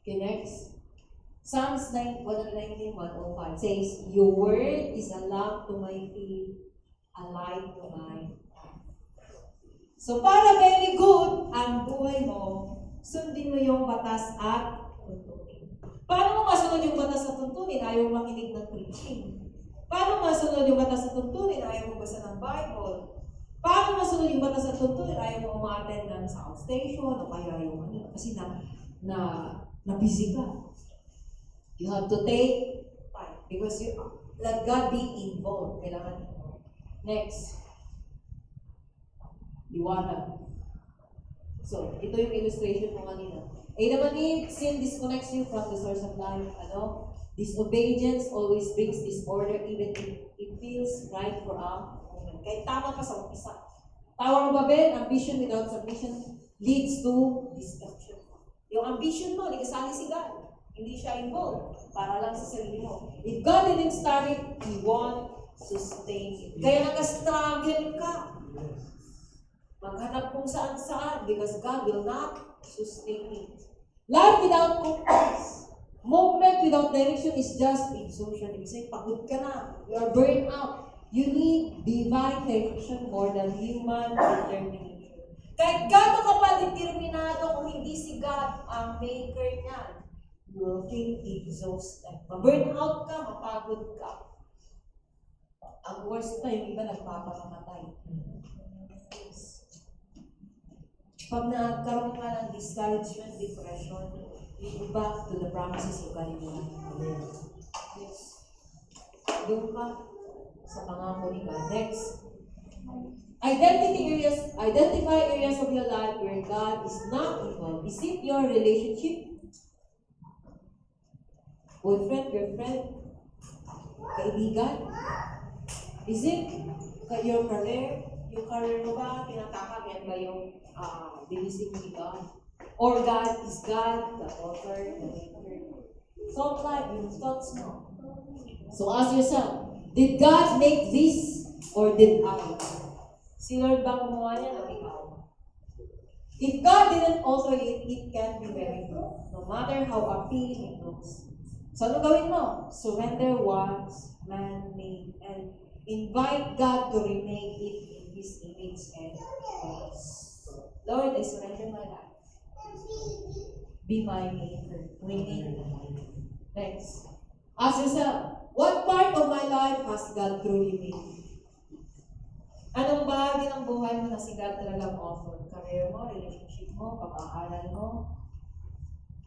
Speaker 1: Okay, next. Psalms 119, 105 says, Your word is a lamp to my feet, a light to my path. So para very good ang buhay mo, sundin mo yung batas at tuntunin. Paano mo masunod yung batas at tuntunin? Ayaw mo makinig ng preaching. Paano mo masunod yung batas at tuntunin? Ayaw mo basa ng Bible. Paano mo masunod yung batas at tuntunin? Ayaw mo ma-attend ng sa outstation o kaya yung ano, kasi na busy ka. You have to take time because let God be involved. Kailangan involved. Next. Liwanag. So, ito yung illustration mo kanina. Adam and Eve, sin disconnects you from the source of life. Ano? Disobedience always brings disorder even if it feels right for a moment. Kahit tama ka sa umpisa. Tower of Babel, ambition without submission leads to destruction. Yung ambition mo, hindi kasali si God. Hindi siya involved. Para lang sa sarili mo. If God didn't start it, He won't sustain it. Kaya nag-struggle ka. Maghanap kung saan-saan because God will not sustain it. Life without purpose, movement without direction is just exhaustion. Ibig sabihin, pagod ka na. You are burned out. You need divine direction more than human determination. Kahit gaano ka pa determinado kung hindi si God ang maker niyan, you will feel exhausted. Ma-burn out ka, mapagod ka. Ang worst pa, yung iba nagpapakamatay. Pag nagkaroon ka ng discouragement, depression, you go back to the promises of God in your life. Yes. Doon ka sa pangako ni God. Next. Identify areas of your life where God is not involved. Is it your relationship? Boyfriend, girlfriend? Kaibigan? Is it your career? Yung career mo ba, pinatakagan ba yung binisig ni God? Or God is God, the author, the maker? Thought life, yung thoughts mo. So ask yourself, did God make this or did I? Si Lord ba kumuha niya o ikaw? If God didn't author it, it can't be very good. No matter how appealing it looks. So ano gawin mo? Surrender what man made and invite God to remake it in His image and likeness. Lord, I surrender my life. Be my maker. Remake my life. Next. Ask yourself, what part of my life has God truly made? Anong bahagi ng buhay mo na si God talagang author? Career mo, relationship mo, pag-aaral mo,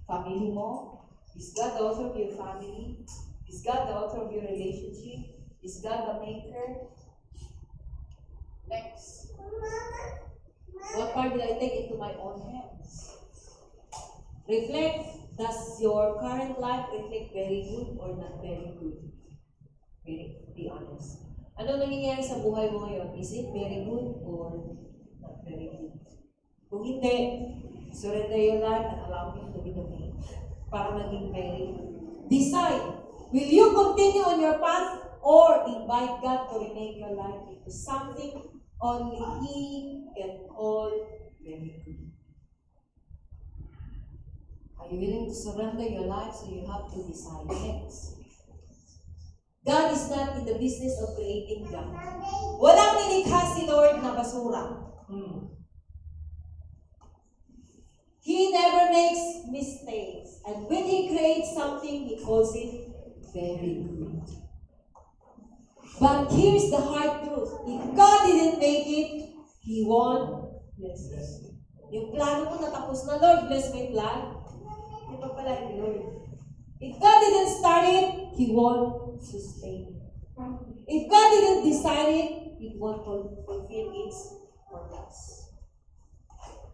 Speaker 1: family mo? Is God the author of your family? Is God the author of your relationship? Is God the maker? Next. What part did I take into my own hands? Reflect. Does your current life reflect very good or not very good? Be honest. Ano nangyayari sa buhay mo ngayon? Is it very good or not very good? Kung hindi, surrender your life and allow Him to be the main para maging very good. Decide, will you continue on your path or invite God to remake your life into something only He can call very good? Are you willing to surrender your life? So you have to decide next. God is not in the business of creating junk. Walang nilikha si Lord na basura. He never makes mistakes. And when He creates something, He calls it very good. But here's the hard truth. If God didn't make it, He won't bless it. Yung plano mo natapos na, Lord, bless my plan. Hindi pa pala ni Lord. If God didn't start it, He won't sustain it. If God didn't decide it, it won't fulfill its purpose.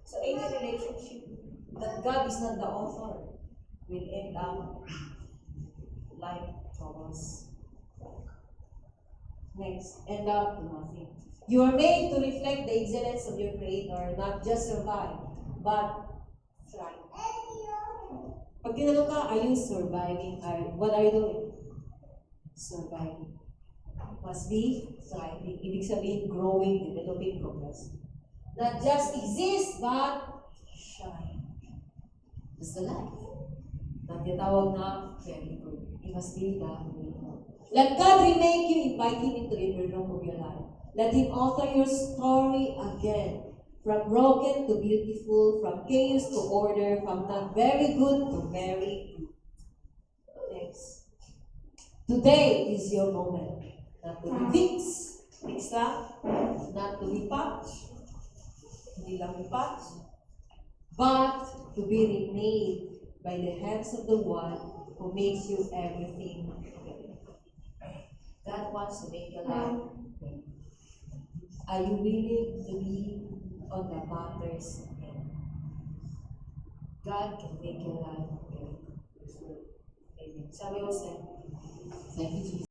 Speaker 1: So any relationship that God is not the author will end up like troubles. Next, end up to nothing. You are made to reflect the excellence of your Creator, not just survive, but thrive. Pag tinanong ka, are you surviving? What are you doing? Surviving. Must be thriving. Ibig sabihin, growing, developing, progress. Not just exist, but shine. That's the life. Nagtitawag na very good. It must be that way. Let God remake you, invite Him into every room of your life. Let Him alter your story again. From broken to beautiful, from chaos to order, from not very good to very good. Next. Today is your moment. Not to be fix lang, not to be patched, hindi lang patched, but to be remade by the hands of the one who makes you everything. God wants to make your life. Are you willing to be on the potter's hand? God can make your life better. Amen. Shall we all stand? Thank you, Jesus.